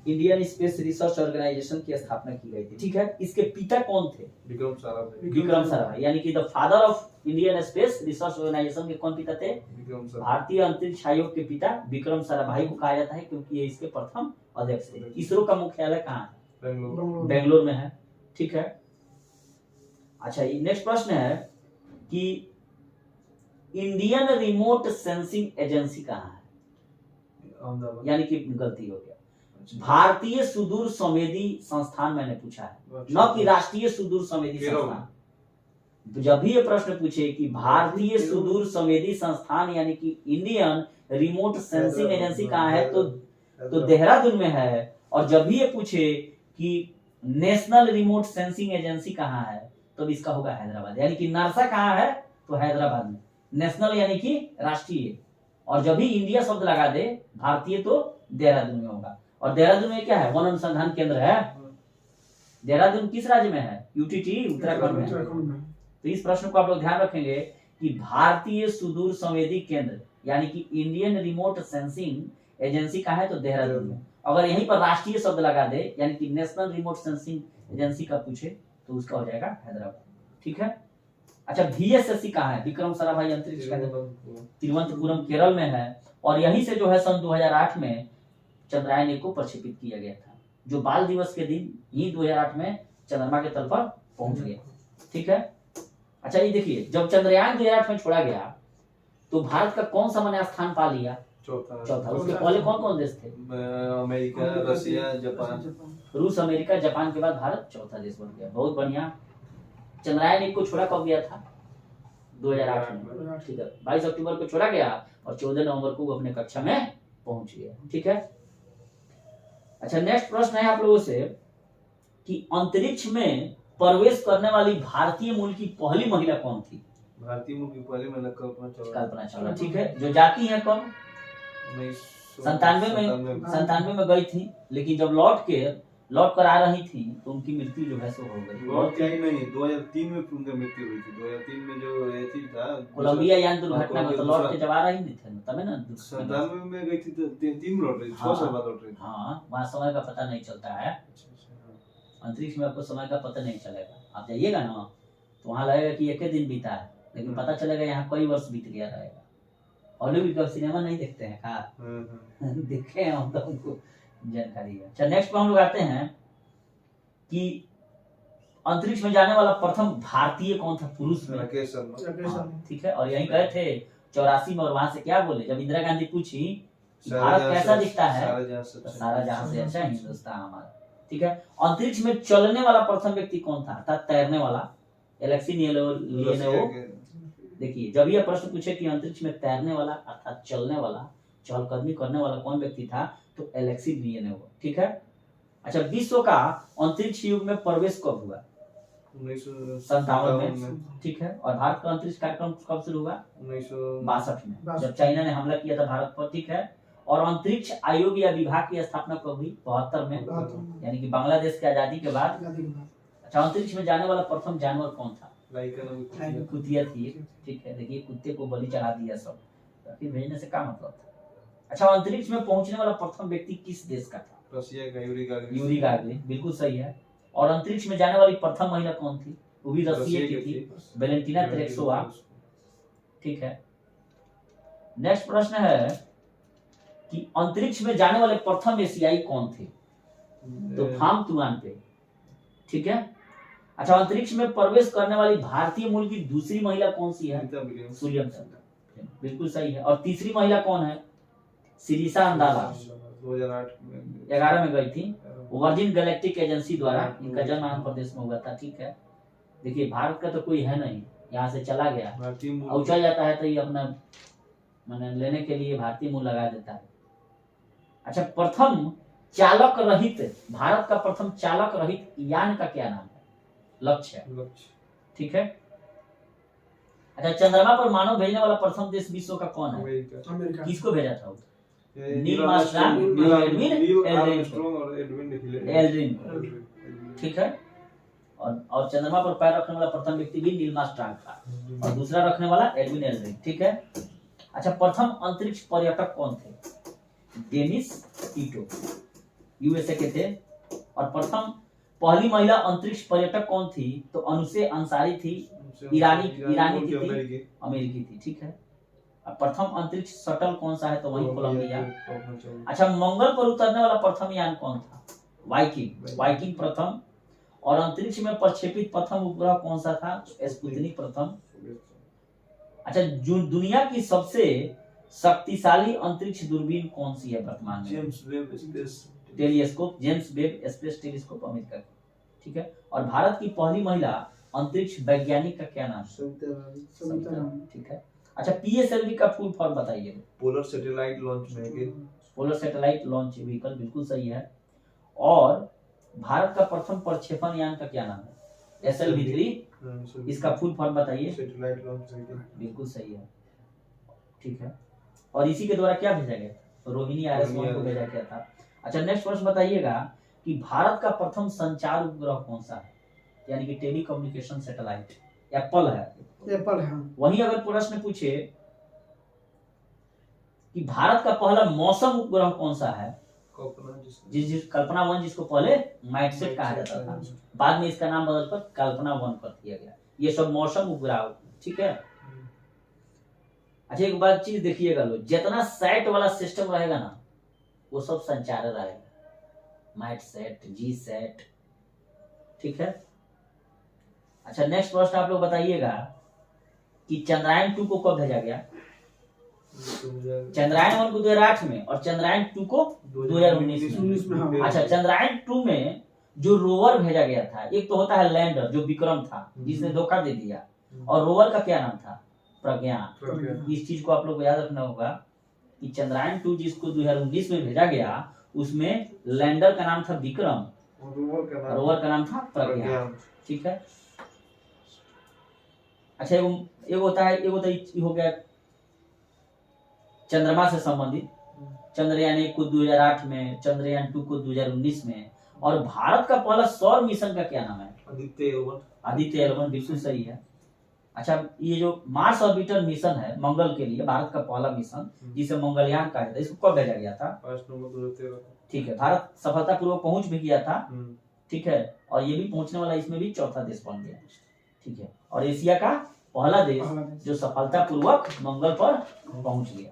इंडियन स्पेस रिसर्च ऑर्गेनाइजेशन की स्थापना की गई थी, ठीक है। इसके पिता कौन थे? विक्रम साराभाई। विक्रम साराभाई, यानी कि the father of Indian Space Research Organisation के कौन पिता थे? भारतीय अंतरिक्ष आयोग के पिता विक्रम साराभाई को कहा जाता है, क्योंकि ये इसके प्रथम अध्यक्ष थे। इसरो का मुख्यालय कहाँ है? बेंगलोर में है, ठीक है। अच्छा, ये नेक्स्ट प्रश्न है कि इंडियन रिमोट सेंसिंग एजेंसी कहाँ है? यानी कि गलती हो गया, भारतीय सुदूर संवेदी संस्थान मैंने पूछा है, न कि राष्ट्रीय सुदूर संवेदी संस्थान। जब भी ये प्रश्न पूछे कि भारतीय सुदूर संवेदी संस्थान यानी कि इंडियन रिमोट सेंसिंग एजेंसी कहाँ है, तो देहरादून में है। और जब भी ये पूछे कि नेशनल रिमोट सेंसिंग एजेंसी कहाँ है, तो इसका होगा हैदराबाद, यानी कि नासा कहाँ है? तो हैदराबाद में। नेशनल यानी कि राष्ट्रीय, और जब भी इंडिया शब्द लगा दे भारतीय, तो देहरादून में होगा। और देहरादून में क्या है? वन अनुसंधान केंद्र है। देहरादून किस राज्य में है? यूटीटी, उत्तराखंड में। तो इस प्रश्न को आप लोग ध्यान रखेंगे कि भारतीय सुदूर संवेदी केंद्र यानी कि इंडियन रिमोट सेंसिंग एजेंसी का है, तो देहरादून में। अगर यहीं पर राष्ट्रीय शब्द लगा दे यानी कि नेशनल रिमोट सेंसिंग एजेंसी का पूछे, तो उसका हो जाएगा हैदराबाद, ठीक है। अच्छा, VSSC कहाँ है? विक्रम साराभाई अंतरिक्ष केंद्र, तिरुवनंतपुरम, केरल में है। और यहीं से जो है सन 2008 में चंद्रयान 1 को प्रक्षेपित किया गया था, जो बाल दिवस के दिन ही 2008 में चंद्रमा के तल पर पहुंच गया, ठीक है। अच्छा, ये देखिए, जब चंद्रयान 2008 में छोड़ा गया तो भारत का कौन सा मैंने स्थान पा लिया? चौथा। उसके पहले कौन कौन देश थे? America, Russia, Japan. रूस, अमेरिका, जापान के बाद भारत चौथा देश बन गया। बहुत बढ़िया। चंद्रयान 1 को छोड़ा कब गया था? 2008 में, ठीक है। 22 अक्टूबर को छोड़ा गया और 14 नवंबर को वो अपने कक्षा में पहुंच गया, ठीक है। अच्छा, नेक्स्ट प्रश्न है आप लोगों से कि अंतरिक्ष में प्रवेश करने वाली भारतीय मूल की पहली महिला कौन थी? भारतीय मूल की पहली महिला कल्पना चावला, ठीक है। जो जाती है कब? 97 में गई थी, लेकिन जब लौट कर आ रही थी तो उनकी मृत्यु जो है सो हो गई। लौट के आई नहीं, 2003 में उनकी मृत्यु हुई थी। 2003 में जो थी था कोलंबिया यान दुर्घटना में, तो लौट के जब आ रही नहीं थे तब ना 97 में गई थी, तो 3 लौट रही, 6 साल बाद लौट रही। हाँ, वहाँ समय का पता नहीं चलता है। अंतरिक्ष में आपको समय का पता नहीं चलेगा। आप जाइएगा ना तो वहाँ लगेगा कि एक ही दिन बीता है, लेकिन पता चलेगा यहाँ कई वर्ष बीत गया रहेगा। हॉलीवुड का सिनेमा नहीं देखते हैं का? देखे हैं हम तो, उनको जानकारी है। अच्छा नेक्स्ट पर हम लोग आते हैं कि अंतरिक्ष में जाने वाला प्रथम भारतीय कौन था पुरुष में? राकेश शर्मा। हाँ, ठीक है। और यही गए थे 84 में, और वहां से क्या बोले जब इंदिरा गांधी पूछी भारत कैसा दिखता है, तो सारा जहां से अच्छा हिंदुस्तान हमारा। ठीक है। अंतरिक्ष में चलने वाला प्रथम व्यक्ति कौन था, अर्थात तैरने वाला? Alexei Leonov. देखिए जब यह प्रश्न पूछे कि अंतरिक्ष में तैरने वाला अर्थात चलने वाला, चहलकदमी करने वाला कौन व्यक्ति था, तो एलेक्सी लियोनोव। ठीक है। अच्छा विश्व का अंतरिक्ष युग में प्रवेश कब हुआ? 1957 में। ठीक है। और भारत का अंतरिक्ष कार्यक्रम कब शुरू हुआ? 1962 में, जब चाइना ने हमला किया था भारत पर। ठीक है। और अंतरिक्ष आयोग या विभाग की स्थापना कब हुई? 72 में, यानी कि बांग्लादेश की आजादी के बाद। अच्छा अंतरिक्ष में जाने वाला प्रथम जानवर कौन था? कुतिया थी। ठीक है। देखिए कुत्ते को बलि चढ़ा दिया सब, फिर भेजने से क्या मतलब था? अच्छा अंतरिक्ष में पहुंचने वाला प्रथम व्यक्ति किस देश का था? रशिया का यूरी गागरिन, बिल्कुल सही है। और अंतरिक्ष में जाने वाली प्रथम महिला कौन थी? वो भी रशिया की थी, वेलेंटिना तेरेसोवा। ठीक है। नेक्स्ट प्रश्न है कि अंतरिक्ष में जाने वाले प्रथम एशियाई कौन थे? तो फाम तुआनपे। ठीक है। अच्छा अंतरिक्ष में प्रवेश करने वाली भारतीय मूल की दूसरी महिला कौन सी है? विलियम्स, बिल्कुल सही है। और तीसरी महिला कौन है? सिरिसा अंदाला, 2011 में गई थी। वर्जिन गैलेक्टिक एजेंसी द्वारा इनका जन्म आंध्र प्रदेश में हुआ था। ठीक है। देखिए भारत का तो कोई है नहीं, यहाँ से चला गया, उछल जाता है तो ये अपना मैंने लेने के लिए भारतीय मूल लगा देता है। अच्छा प्रथम चालक रहित, भारत का प्रथम चालक रहित यान का क्या नाम है? लक्ष्य। ठीक है। अच्छा चंद्रमा पर मानव भेजने वाला प्रथम देश विश्व का कौन है? अमेरिका। किसको भेजा था? Neil Armstrong, Aldrin. ठीक है। और चंद्रमा पर पैर रखने वाला प्रथम व्यक्ति भी नील आर्मस्ट्रांग था, और दूसरा रखने वाला एडविन एल्ड्रिन। ठीक है। अच्छा प्रथम अंतरिक्ष पर्यटक कौन थे? डेनिस टिटो, यूएसए के थे। और प्रथम पहली महिला अंतरिक्ष पर्यटक कौन थी? तो अनुसे अंसारी थी, ईरानी थी, अमेरिकी थी। ठीक है। अब प्रथम अंतरिक्ष शटल कौन सा है? तो वही कोलंबिया। अच्छा मंगल पर उतरने वाला प्रथम यान कौन था? वाइकिंग प्रथम। और अंतरिक्ष में प्रक्षेपित प्रथम उपग्रह कौन सा था? स्पुतनिक प्रथम। अच्छा दुनिया की सबसे शक्तिशाली अंतरिक्ष दूरबीन कौन सी है वर्तमान में? James Webb space telescope, America की। ठीक है। और भारत की पहली महिला अंतरिक्ष वैज्ञानिक का क्या नाम है? ठीक है। अच्छा पीएसएलवी का फुल फॉर्म बताइए। Polar satellite launch vehicle. Polar satellite launch vehicle, बिल्कुल सही है। और भारत का प्रथम प्रक्षेपण यान का क्या नाम है? SLV-3। इसका फुल फॉर्म बताइए। सैटेलाइट लॉन्च व्हीकल, बिल्कुल सही है। ठीक है। और इसी के द्वारा क्या भेजा गया? तो रोहिणी RS-1 को भेजा गया था। अच्छा नेक्स्ट प्रश्न बताइएगा कि भारत का प्रथम संचार उपग्रह कौन सा है? यानी कि टेलीकम्युनिकेशन सैटेलाइट एप्पल है। वहीं अगर प्रश्न पूछे कि भारत का पहला मौसम उपग्रह कौन सा है? कल्पना 1, जिसको पहले माइटसेट कहा जाता था, बाद में इसका नाम बदलकर कल्पना 1 कर दिया गया। ये सब मौसम उपग्रह। ठीक है। अच्छा एक बात चीज देखिएगा लोग, जितना सैट वाला सिस्टम रहेगा ना वो सब संचार रहेगा, माइटसेट, जीसैट। ठीक है। अच्छा नेक्स्ट प्रश्न आप लोग बताइएगा कि चंद्रयान 2 को कब भेजा गया? चंद्रयान 1 को 2008 में, और चंद्रयान 2 को 2019 में। अच्छा चंद्रयान 2 में जो रोवर भेजा गया था, एक तो होता है लैंडर जो विक्रम था जिसने धोखा दे दिया, और रोवर का क्या नाम था? प्रज्ञान। इस चीज को आप लोग को याद रखना होगा कि चंद्रयान 2 जिसको 2019 में भेजा गया उसमें लैंडर का नाम था विक्रम, रोवर का नाम था प्रज्ञान। ठीक है। अच्छा एक होता है हो गया चंद्रमा से संबंधित, चंद्रयान 1 को 2008 में, चंद्रयान 2 को 2019 में। और भारत का पहला सौर मिशन का क्या नाम है? आदित्य L1, बिल्कुल सही है। अच्छा ये जो मार्स ऑर्बिटर मिशन है मंगल के लिए, भारत का पहला मिशन जिसे मंगलयान कहा जाता है, इसको कब भेजा गया था? 5 नवंबर 2013। ठीक है। भारत सफलतापूर्वक पहुंच भी किया था। ठीक है। और ये भी पहुंचने वाला, इसमें भी चौथा देश बन गया। ठीक है। और एशिया का पहला देश जो सफलतापूर्वक मंगल पर पहुंच गया।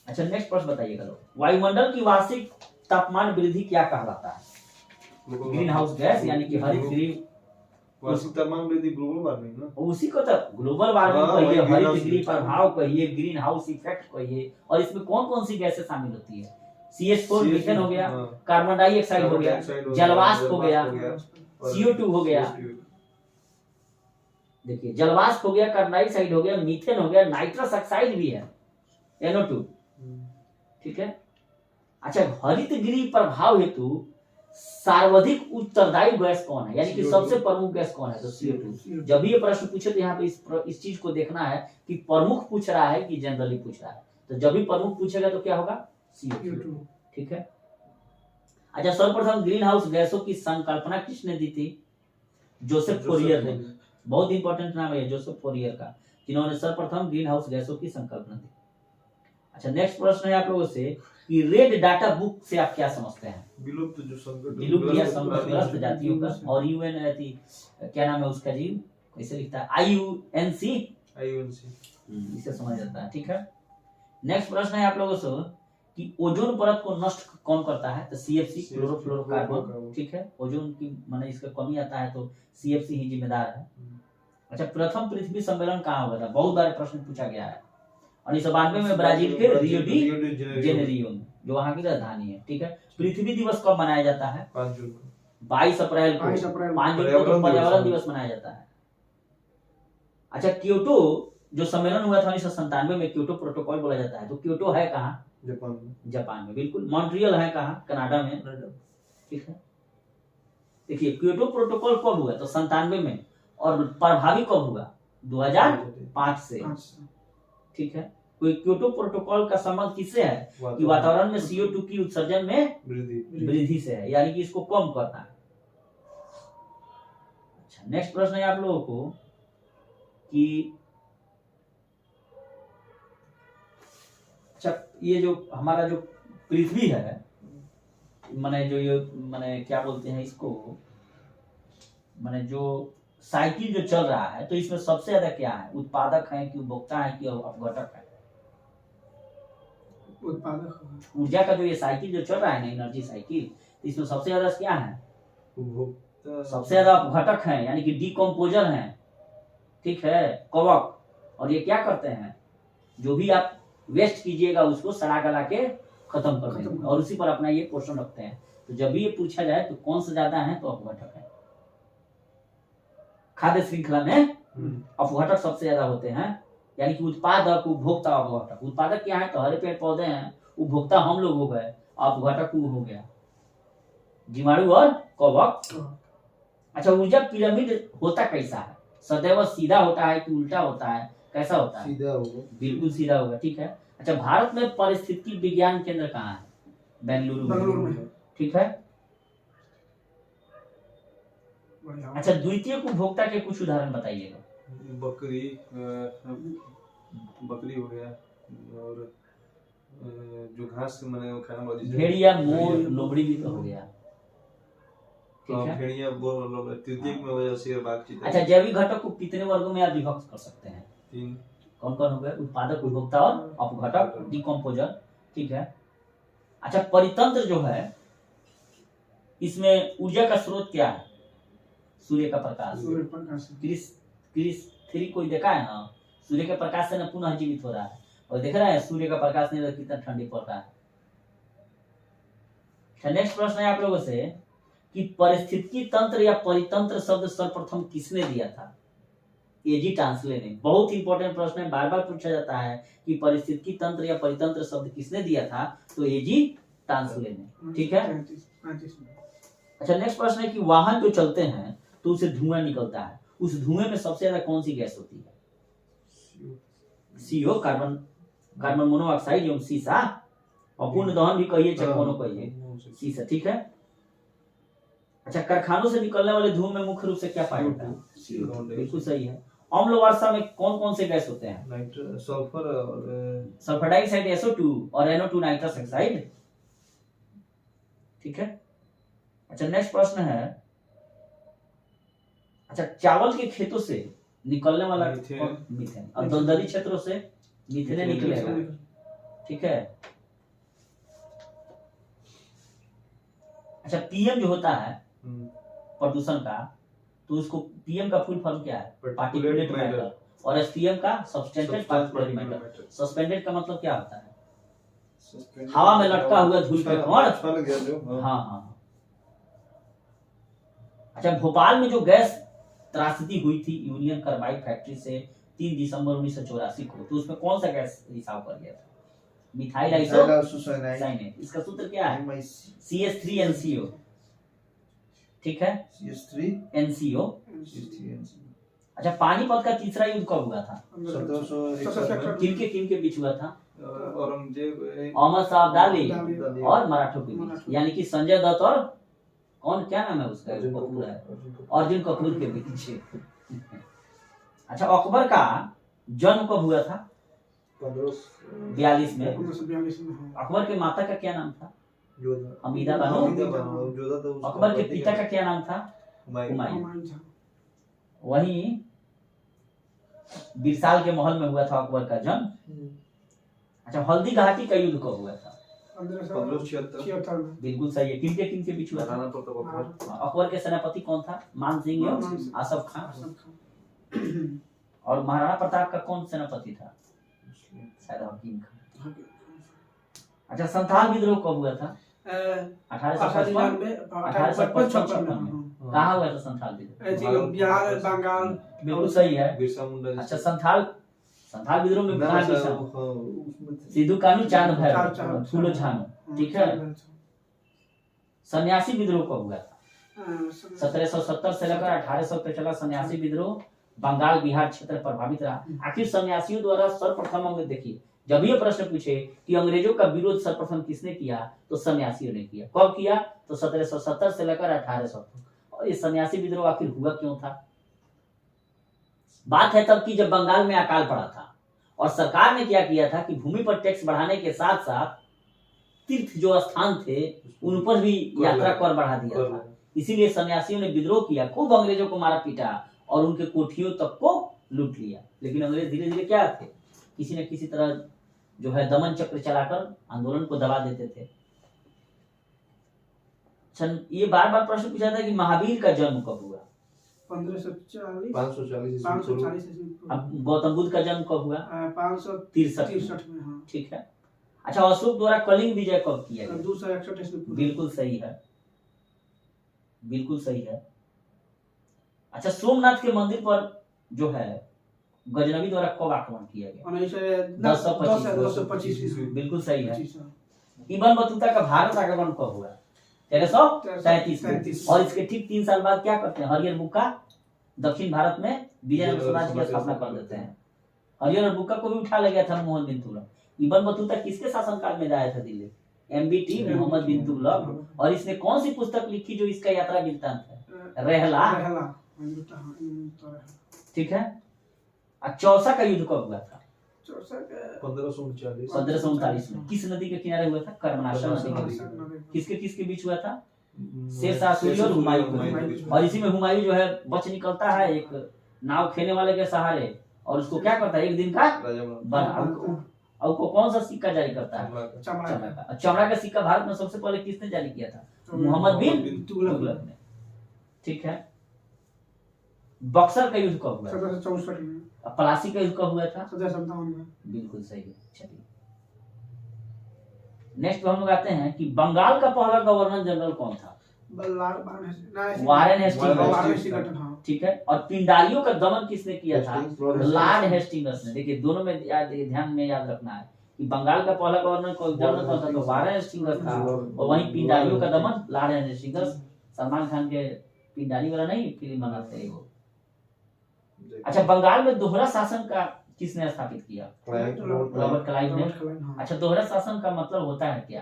अच्छा नेक्स्ट प्रश्न बताइएगा लोग, वायुमंडल की वार्षिक तापमान वृद्धि क्या कहलाता है? ग्रीन हाउस गैस यानी कि हरित गृह, वार्षिक तापमान वृद्धि ग्लोबल वार्मिंग ना, उसी को तो ग्लोबल वार्मिंग हाँ, कहिए, वही हरित greenhouse गृह effect। प्रभाव कहिए, ग्रीन हाउस इफेक्ट कहिए, और इसमें कौन कौन सी गैसें शामिल होती है? CH4 मीथेन हो गया, हाँ, कार्बन डाइऑक्साइड हो गया, जलवाष्प हो गया, और CO2 हो गया। CO2। देखिए जलवाष्प हो गया, कार्बन डाइऑक्साइड हो गया, मीथेन हो गया, नाइट्रस ऑक्साइड भी है, NO2, ठीक है। अच्छा हरित गृह प्रभाव हेतु सर्वाधिक उत्तरदायी गैस कौन है, यानी कि CO2। सबसे प्रमुख गैस कौन है? तो CO2। जब भी ये प्रश्न पूछे तो यहाँ पे इस चीज को देखना है कि प्रमुख पूछ रहा है कि जनरली पूछ रहा है। तो जब भी प्रमुख पूछेगा तो क्या होगा? CO2, ठीक है। अच्छा सर्वप्रथम ग्रीन हाउस गैसों की संकल्पना किसने दी थी? जोसेफ फोरियर ने। बहुत इंपॉर्टेंट नाम है जोसेफ फोरियर का, जिन्होंने सर्वप्रथम ग्रीन हाउस गैसों की संकल्पना दी। अच्छा नेक्स्ट प्रश्न है आप लोगों से कि रेड डाटा बुक से आप क्या समझते हैं? विलुप्त जो संकट, विलुप्त या संकटग्रस्त जातियों का, और UN क्या नाम है उसका जी, कैसे लिखता है? IUNC, इसे समझ जाता है, ठीक है। नेक्स्ट प्रश्न है आप लोगों से कि ओजोन परत को नष्ट कौन करता है? तो CFC, क्लोरोफ्लोरोकार्बन, ठीक है। ओजोन की माने इसका कमी आता है तो CFC ही जिम्मेदार है। अच्छा प्रथम पृथ्वी सम्मेलन कहाँ हुआ था? बहुत बार प्रश्न पूछा गया है, 1992 में ब्राजील के रियो डी जेनेरियो में, जो वहां की राजधानी है, ठीक है। पृथ्वी दिवस कब मनाया जाता है? 5 जून को, 22 अप्रैल को, 5 जून को तो पर्यावरण दिवस मनाया जाता है। अच्छा क्योटो जो सम्मेलन हुआ था 1997 में, क्योटो प्रोटोकॉल बोला जाता है, तो क्योटो है कहाँ? जापान में, बिल्कुल। मॉन्ट्रियल है कहाँ? कनाडा में, ठीक है। देखिए क्योटो प्रोटोकॉल कब हुआ? तो 97 में, और प्रभावी कब हुआ? 2005 से, ठीक है। कोई क्योटो प्रोटोकॉल का संबंध किससे है? कि वातावरण में CO2 की उत्सर्जन में वृद्धि से है, यानी कि इसको कम करना है। अच्छा नेक्स्ट प्रश्न है आप लोगों को कि अच्छा ये जो हमारा जो पृथ्वी है, माने जो ये माने क्या बोलते हैं इसको, माने जो साइकिल जो चल रहा है, तो इसमें सबसे ज्यादा क्या है? उत्पादक है कि उपभोक्ता है कि अपघटक है? उत्पादक। ऊर्जा का जो ये साइकिल जो चल रहा है ना, एनर्जी साइकिल, तो इसमें सबसे ज्यादा क्या है? उपभोक्ता। सबसे ज्यादा अपघटक है, यानी कि डिकम्पोजर है, ठीक है, कवक। और ये क्या करते हैं? जो भी आप वेस्ट कीजिएगा उसको सड़ा गला के खत्म कर देंगे, और उसी पर अपना ये क्वेश्चन रखते हैं। तो जब भी ये पूछा जाए तो कौन सा ज्यादा है, तो अपघटक है। खाद्य श्रृंखला में अपघटक सबसे ज्यादा होते हैं, यानी कि उत्पादक, उपभोक्ता, अपघटक। उत्पादक क्या है? तो हरे पेड़ पौधे हैं, उपभोक्ता हम लोग हो गए, अपघटक हो गया जीवाणु और कवक। अच्छा ऊर्जा पिरामिड होता कैसा है? सदैव सीधा होता है कि उल्टा होता है? कैसा होता है? सीधा होगा, बिल्कुल सीधा होगा, ठीक है। अच्छा भारत में पारिस्थितिकी विज्ञान केंद्र कहाँ है? बेंगलुरु में, ठीक है। अच्छा द्वितीयक उपभोक्ता के कुछ उदाहरण बताइएगा। बकरी हो गया, और जो घास मैंने वो खाना वाली भेड़िया, मोर, लोमड़ी भी तो हो गया, ठीक है। भेड़िया तृतीयक में वजह से बातचीत। अच्छा जैविक घटक को कितने वर्गों में आप विभक्त कर सकते हैं? 3। कौन कौन हो गए? उत्पादक, उपभोक्ता और अपघटक, डिकम्पोजर, ठीक है। अच्छा परितंत्र जो है, इसमें ऊर्जा का स्रोत क्या है? सूर्य का प्रकाश। क्रिस 3 कोई देखा है ना? सूर्य के प्रकाश से न पुनः जीवित हो रहा है, और देख रहा है सूर्य का प्रकाश नहीं तो कितना ठंडी पड़ रहा है। नेक्स्ट प्रश्न है आप लोगों से कि पारिस्थितिकी तंत्र या परितंत्र शब्द सर्वप्रथम किसने दिया था? एजी टांसले ने। बहुत इंपॉर्टेंट प्रश्न है, बार बार पूछा जाता है कि पारिस्थितिकी तंत्र या परितंत्र शब्द किसने दिया था? तो एजी टांसले ने, ठीक है। अच्छा नेक्स्ट प्रश्न है कि वाहन जो चलते हैं तो उसे धुआं निकलता है, उस धुएं में सबसे ज्यादा कौन सी गैस होती है? CO, कार्बन मोनोऑक्साइड एवं सीसा, अपूर्ण दहन भी कहिए चाहे कोनो कहिए, सीसा, ठीक है। अच्छा कारखानों से निकलने वाले धुएं में मुख्य रूप से क्या पाया जाता है? बिल्कुल सही है। अम्ल वर्षा में कौन कौन से गैस होते हैं? सल्फर और सल्फर डाइऑक्साइड SO2 और NO2 नाइट्रस ऑक्साइड, ठीक है। अच्छा नेक्स्ट प्रश्न है, अच्छा चावल के खेतों से निकलने वाला मीथेन, और दलदली क्षेत्रों से मीथेन निकलेगा, ठीक है। अच्छा, पीएम जो होता है प्रदूषण का, तो उसको पीएम का फुल फॉर्म क्या है? Particulate matter. और एसपीएम का सब्सटेंटेड पार्टिकुलेट मैटर। सस्पेंडेड का मतलब क्या होता है? हवा में लटका हुआ धूल के कण। हाँ हाँ। अच्छा, भोपाल में जो गैस त्रासदी हुई थी यूनियन कार्बाइड फैक्ट्री से 3 दिसंबर 1984 को, तो उसमें कौन सा गैस रिसाव कर गया था? Methyl isocyanate. इसका सूत्र क्या है? CH3NCO। ठीक है, CH3NCO। अच्छा, पानीपत का तीसरा युद्ध कब हुआ था? 1761। किन के बीच हुआ था? औरंगजेब, अहमद शाह अब्दाली और मराठों के बीच, यानी कि संजय दत्त और कौन, क्या नाम है उसका, अर्जुन कपूर के बीच। अच्छा, अकबर का जन्म कब हुआ था? 1542 में। 1942 में। अकबर के माता का क्या नाम था? हमीदा बानो। अकबर के पिता का क्या नाम था? हुमायूं। वहीं बिरसाल के महल में हुआ था अकबर का जन्म। अच्छा, हल्दी घाटी का युद्ध कब हुआ था? 1576 में। बिल्कुल सही है। किन के बीच हुआ था? अकबर के सेनापति कौन था? मान सिंह और आसफ खान। और महाराणा प्रताप का कौन सेनापति था? शायद हकीम खान। अच्छा, संथाल विद्रोह कब हुआ था? 1855 में। कहाँ हुआ था संथाल विद्रोह? बिहार, बंगाल। बिल्कुल सही है। बिरसा मुंडा। अच्छा, संथाल विद्रोह में कहाँ सिद्धू कानू, चांद भैरव, फूलो झानो। ठीक है। सन्यासी विद्रोह कब हुआ था? 1770 से लेकर 1800 तक चला सन्यासी विद्रोह। बंगाल बिहार क्षेत्र प्रभावित रहा। आखिर सन्यासियों द्वारा सर्वप्रथम, हम देखिए, जब ये प्रश्न पूछे कि अंग्रेजों का विरोध सर्वप्रथम किसने किया, तो सन्यासियों ने किया। कब किया? तो 1770 से लेकर 1800 तक। और ये सन्यासी विद्रोह आखिर हुआ क्यों था? बात है तब की जब बंगाल में अकाल पड़ा था और सरकार ने क्या किया था कि भूमि पर टैक्स बढ़ाने के साथ साथ तीर्थ जो स्थान थे उन पर भी यात्रा कर बढ़ा दिया था। इसीलिए सन्यासियों ने विद्रोह किया, खूब अंग्रेजों को मारा पीटा और उनके कोठियों तक को लूट लिया। लेकिन अंग्रेज धीरे धीरे क्या थे, किसी न किसी तरह जो है दमन चक्र चलाकर आंदोलन को दबा देते थे। ये बार बार प्रश्न पूछा था कि महावीर का जन्म कब हुआ? 540 अब गौतम बुद्ध का जन्म कब हुआ? 563 में। हाँ। ठीक है। अच्छा, अशोक द्वारा कलिंग विजय कब किया गया? 261 में। बिल्कुल सही है, बिल्कुल सही है। अच्छा, सोमनाथ के मंदिर पर जो है गजनवी द्वारा कब आक्रमण किया गया? 1025। बिल्कुल सही है। इब्न बतूता का भारत आक्रमण कब हुआ? 1337। और इसके ठीक 3 साल बाद क्या करते हैं? हरियर बुक्का दक्षिण भारत में विजयनगर साम्राज्य की स्थापना कर देते हैं। हरियर बुक्का को भी उठा ले गया था मोहम्मद बिन तुगलक। इब्न बतूता किसके शासनकाल में आया था दिल्ली? MBT मोहम्मद बिन तुगलक। और इसने कौन सी पुस्तक लिखी जो इसका यात्रा वृत्तांत है? रहला। ठीक है। चौसा का युद्ध कब हुआ था? 1539 में। किस नदी के किनारे हुआ था? कर्मनाशा नदी के बीच। किसके बीच हुआ था? शेरशाह सूरी और हुमायूं के बीच। और इसी में हुमायूं जो है बच निकलता है एक नाव खेने वाले के सहारे, और उसको क्या करता है, एक दिन का और को कौन सा सिक्का जारी करता है? चमड़ा का सिक्का भारत में सबसे पहले किसने जारी किया था? मोहम्मद बिन तुगलक ने। ठीक है। बक्सर का युद्ध कब हुआ? 1764 में। पलासी का युद्ध कब हुआ था? 1757 में। बिल्कुल सही है। चलिए नेक्स्ट हम लोग आते हैं कि बंगाल का पहला गवर्नर जनरल कौन था? Warren Hastings. ठीक है। और पिंडारियों का दमन किसने किया था? लॉर्ड हेस्टिंग्स ने। देखिए दोनों में ध्यान में याद रखना है कि बंगाल का पहला गवर्नर जनरल कौन था? तो वारेन हेस्टिंग्स था। और वहीं पिंडारियों का दमन लॉर्ड हेस्टिंग्स। सलमान खान के पिंडारी वाला नहीं फिल्म बनाते हैं वो। अच्छा, बंगाल में दोहरा शासन का किसने स्थापित किया? रॉबर्ट क्लाइव ने। अच्छा, दोहरा शासन का मतलब होता है क्या?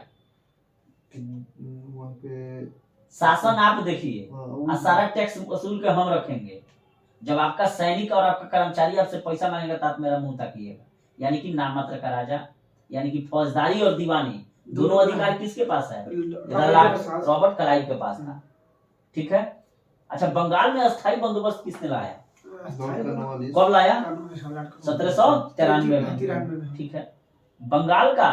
शासन आप देखिए, सारा टैक्स वसूल के हम रखेंगे। जब आपका सैनिक और आपका कर्मचारी आपसे पैसा मांगेगा तो आप मेरा मुंह ताकिएगा। यानी कि नाममात्र का राजा, यानी कि फौजदारी और दीवानी दोनों अधिकार किसके पास है? रॉबर्ट क्लाइव के पास था। ठीक है। अच्छा, बंगाल में अस्थायी बंदोबस्त किसने लाया? कब लाया? 1793 में। ठीक है। बंगाल का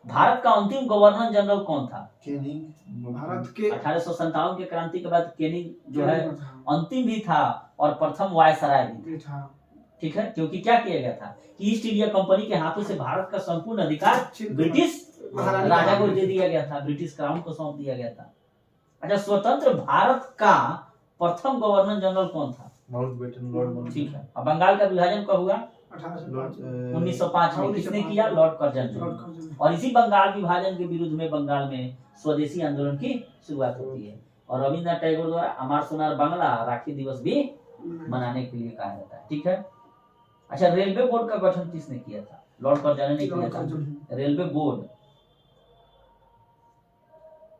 भारत का अंतिम गवर्नर जनरल कौन था? भारत के 1857 के क्रांति के बाद केनिंग जो है था। अंतिम भी था और प्रथम वायसराय भी ये था। ठीक है, क्योंकि क्या किया गया था कि ईस्ट इंडिया कंपनी के हाथों से भारत का संपूर्ण अधिकार ब्रिटिश महारानी राजा को दे दिया गया था, ब्रिटिश क्राउन को सौंप दिया गया था। अच्छा, स्वतंत्र भारत का प्रथम गवर्नर जनरल कौन था? माउंटबेटन। ठीक है। अब बंगाल का विभाजन कब हुआ? 1905 में। किसने किया? लॉर्ड कर्जन ने। और इसी बंगाल विभाजन के विरुद्ध में बंगाल में स्वदेशी आंदोलन की शुरुआत होती है और रविन्द्रनाथ टैगोर द्वारा अमर सोनार बांग्ला राखी दिवस भी मनाने के लिए कहा जाता है। ठीक है। अच्छा, रेलवे बोर्ड का गठन किसने किया था? लॉर्ड कर्जन ने किया था, रेलवे बोर्ड।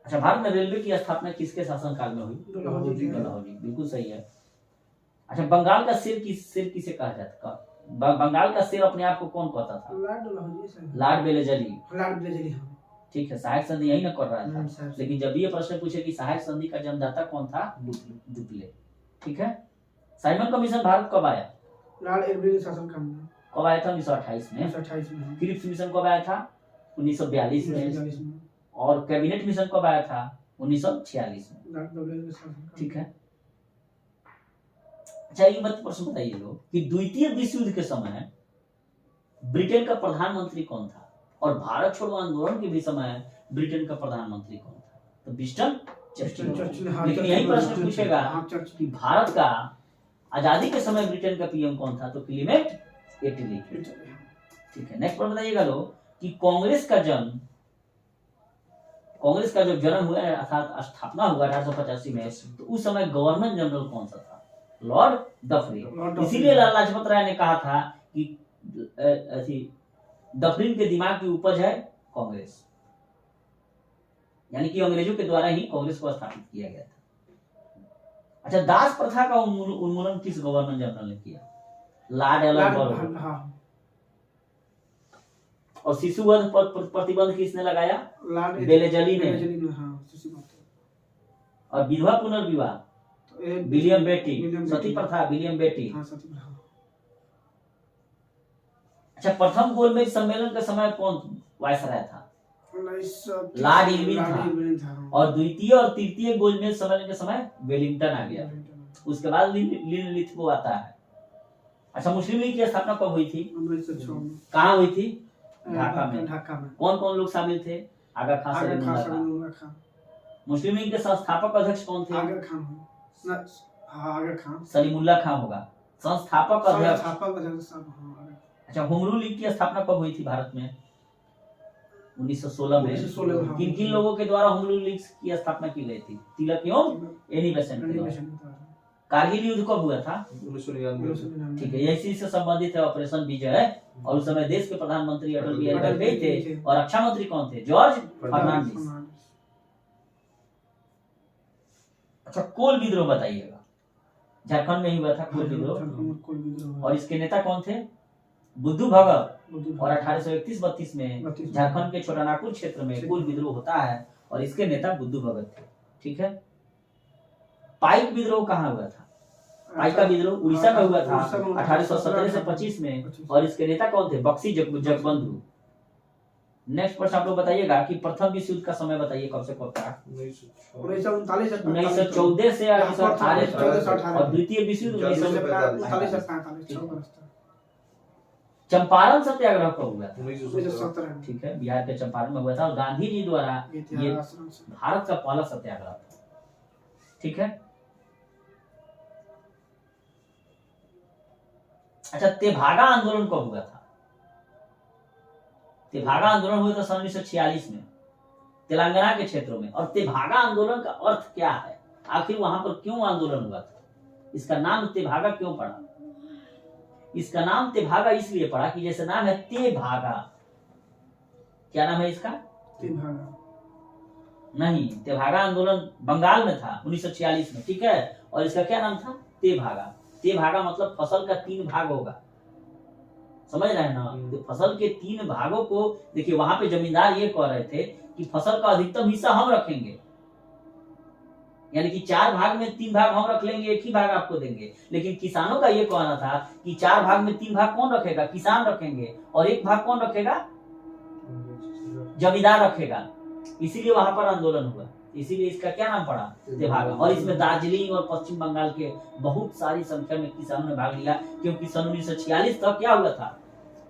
अच्छा, भारत में रेलवे की स्थापना किसके शासनकाल में हुई? डलहौजी। बिल्कुल सही है। अच्छा, बंगाल का सिर किसे कहा जाता है? बंगाल का सिर अपने आप को कौन कहता था? लॉर्ड बेलेजली। ठीक है, सहायक संधि यही ना कर रहा था। लेकिन जब ये प्रश्न पूछे कि सहायक संधि का जन्मदाता कौन था? डुप्ले। ठीक है। साइमन कमीशन भारत कब आया? लॉर्ड इरविन के शासनकाल में। कब आया था? 1928 में। 1928 में। क्रिप्स मिशन कब आया था? 1942 में। और कैबिनेट मिशन कब आया था? 1946 में। ठीक है। अच्छा, ये मत प्रश्न बताइए लोग कि द्वितीय विश्व युद्ध के समय ब्रिटेन का प्रधानमंत्री कौन था? और भारत छोड़ो आंदोलन के भी समय ब्रिटेन का प्रधानमंत्री कौन था? तो विंस्टन चर्चिल। लेकिन यही प्रश्न पूछेगा कि भारत का आजादी के समय ब्रिटेन का पीएम कौन था? तो क्लीमेंट एटली। ठीक है। नेक्स्ट प्रश्न बताइएगा लोग कि कांग्रेस का जो जन्म हुआ अर्थात स्थापना हुआ 1885 में, तो उस समय गवर्नर जनरल कौन सा था? Lord Dufferin. इसीलिए लाला लाजपत राय ने कहा था कि डफरिन के दिमाग की उपज है कांग्रेस, यानी कि अंग्रेजों के द्वारा ही कांग्रेस को स्थापित किया गया था। अच्छा, दास प्रथा का उन्मूलन किस गवर्नर जनरल ने किया? लॉर्ड एलन बोरो। और शिशुवध प्रतिबंध किसने लगाया? बेलेजली ने। और विधवा पुनर्विवाह विलियम बेटी। सती प्रथा विलियम बेटी। अच्छा, प्रथम गोलमेज सम्मेलन के समय कौन वायसराय था? लॉर्ड इरविन था। और द्वितीय और तृतीय गोलमेज सम्मेलन के समय वेलिंगटन आ गया। उसके बाद लिथगो आता है। अच्छा, मुस्लिम लीग की स्थापना कब हुई थी? 1906 में। कहाँ हुई थी? ढाका में। में। कौन कौन लोग शामिल थे? आगा खान, सलीमुल्लाह खान। मुस्लिम लीग के संस्थापक अध्यक्ष कौन थे? आगा खान। सलीमुल्लाह खान होगा संस्थापक अध्यक्ष। अच्छा, होमरू लीग की स्थापना कब हुई थी भारत में? 1916 में। किन किन लोगों के द्वारा होमरू लीग की स्थापना की गई थी? तिलक एवं एनी बेसेंट। कारगिल युद्ध कब हुआ था? 1999। ठीक है, इसी से संबंधित है ऑपरेशन विजय। और उस समय देश के प्रधानमंत्री अटल बिहारी वाजपेयी थे और रक्षा मंत्री कौन थे? जॉर्ज फर्नांडिस। अच्छा, कोल विद्रोह बताइएगा। झारखंड में ही हुआ था कोल विद्रोह और इसके नेता कौन थे? बुद्धू भगत। और 1831-32 में झारखंड के छोटा नागपुर क्षेत्र में कोल विद्रोह होता है और इसके नेता बुद्धू भगत थे। ठीक है। पाइक विद्रोह कहाँ हुआ था? पाइक का विद्रोह उड़ीसा में हुआ था 1817 से 25 में और इसके नेता कौन थे? बक्सी जगबंधु। नेक्स्ट प्रश्न आप लोग बताइएगा कि प्रथम विश्व युद्ध का समय बताइए कब से कब तक? 1914 से 1918 और द्वितीय विश्व युद्ध 1945। चंपारण सत्याग्रह कब हुआ था? 1917। ठीक है, बिहार के चंपारण में हुआ था और गांधी जी द्वारा ये भारत का पहला सत्याग्रह था। ठीक है। अच्छा, तेभागा आंदोलन कब हुआ था? तेभागा आंदोलन हुआ था सन 1946 में तेलंगाना के क्षेत्रों में। और तेभागा आंदोलन का अर्थ क्या है? आखिर वहां पर क्यों आंदोलन हुआ था? इसका नाम तेभागा क्यों पड़ा? इसका नाम तेभागा इसलिए पड़ा कि जैसे नाम है तेभागा। क्या नाम है इसका? तेभागा। नहीं, तेभागा आंदोलन बंगाल में था 1946 में। ठीक है। और इसका क्या नाम था? तेभागा। तेभागा मतलब फसल का 3 भाग होगा, समझ रहे हैं ना? तो फसल के 3 भागों को देखिए, वहां पे जमींदार ये कह रहे थे कि फसल का अधिकतम हिस्सा हम रखेंगे यानी कि 4 भाग में 3 भाग हम रख लेंगे, 1 ही भाग आपको देंगे। लेकिन किसानों का ये कहना था कि 4 भाग में 3 भाग कौन रखेगा, किसान रखेंगे, और 1 भाग कौन रखेगा, जमींदार रखेगा। इसीलिए वहां पर आंदोलन हुआ, इसीलिए इसका क्या नाम पड़ा, तेभागा। और इसमें दार्जिलिंग और पश्चिम बंगाल के बहुत सारी संख्या में किसानों ने भाग लिया, क्योंकि सन 1946 तक क्या हुआ था,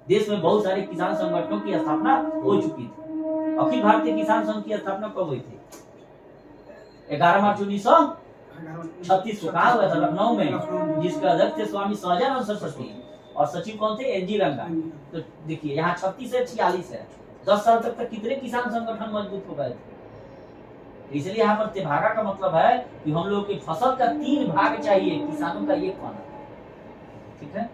देश में बहुत सारे किसान संगठनों की स्थापना हो चुकी थी। अखिल भारतीय किसान संघ की स्थापना कब हुई थी, 11 मार्च 1936 को। कहा हुआ था, लखनऊ में, जिसके अध्यक्ष थे स्वामी सहजानंद सरस्वती, और सचिव कौन थे, एनजी रंगा। तो देखिए यहाँ 36 से 46 है, 10 साल तक कितने किसान संगठन मजबूत हो गए थे। इसलिए यहाँ पर तेभागा का मतलब है कि हम लोग की फसल का 3 भाग चाहिए, किसानों का 1 भाग, ठीक है।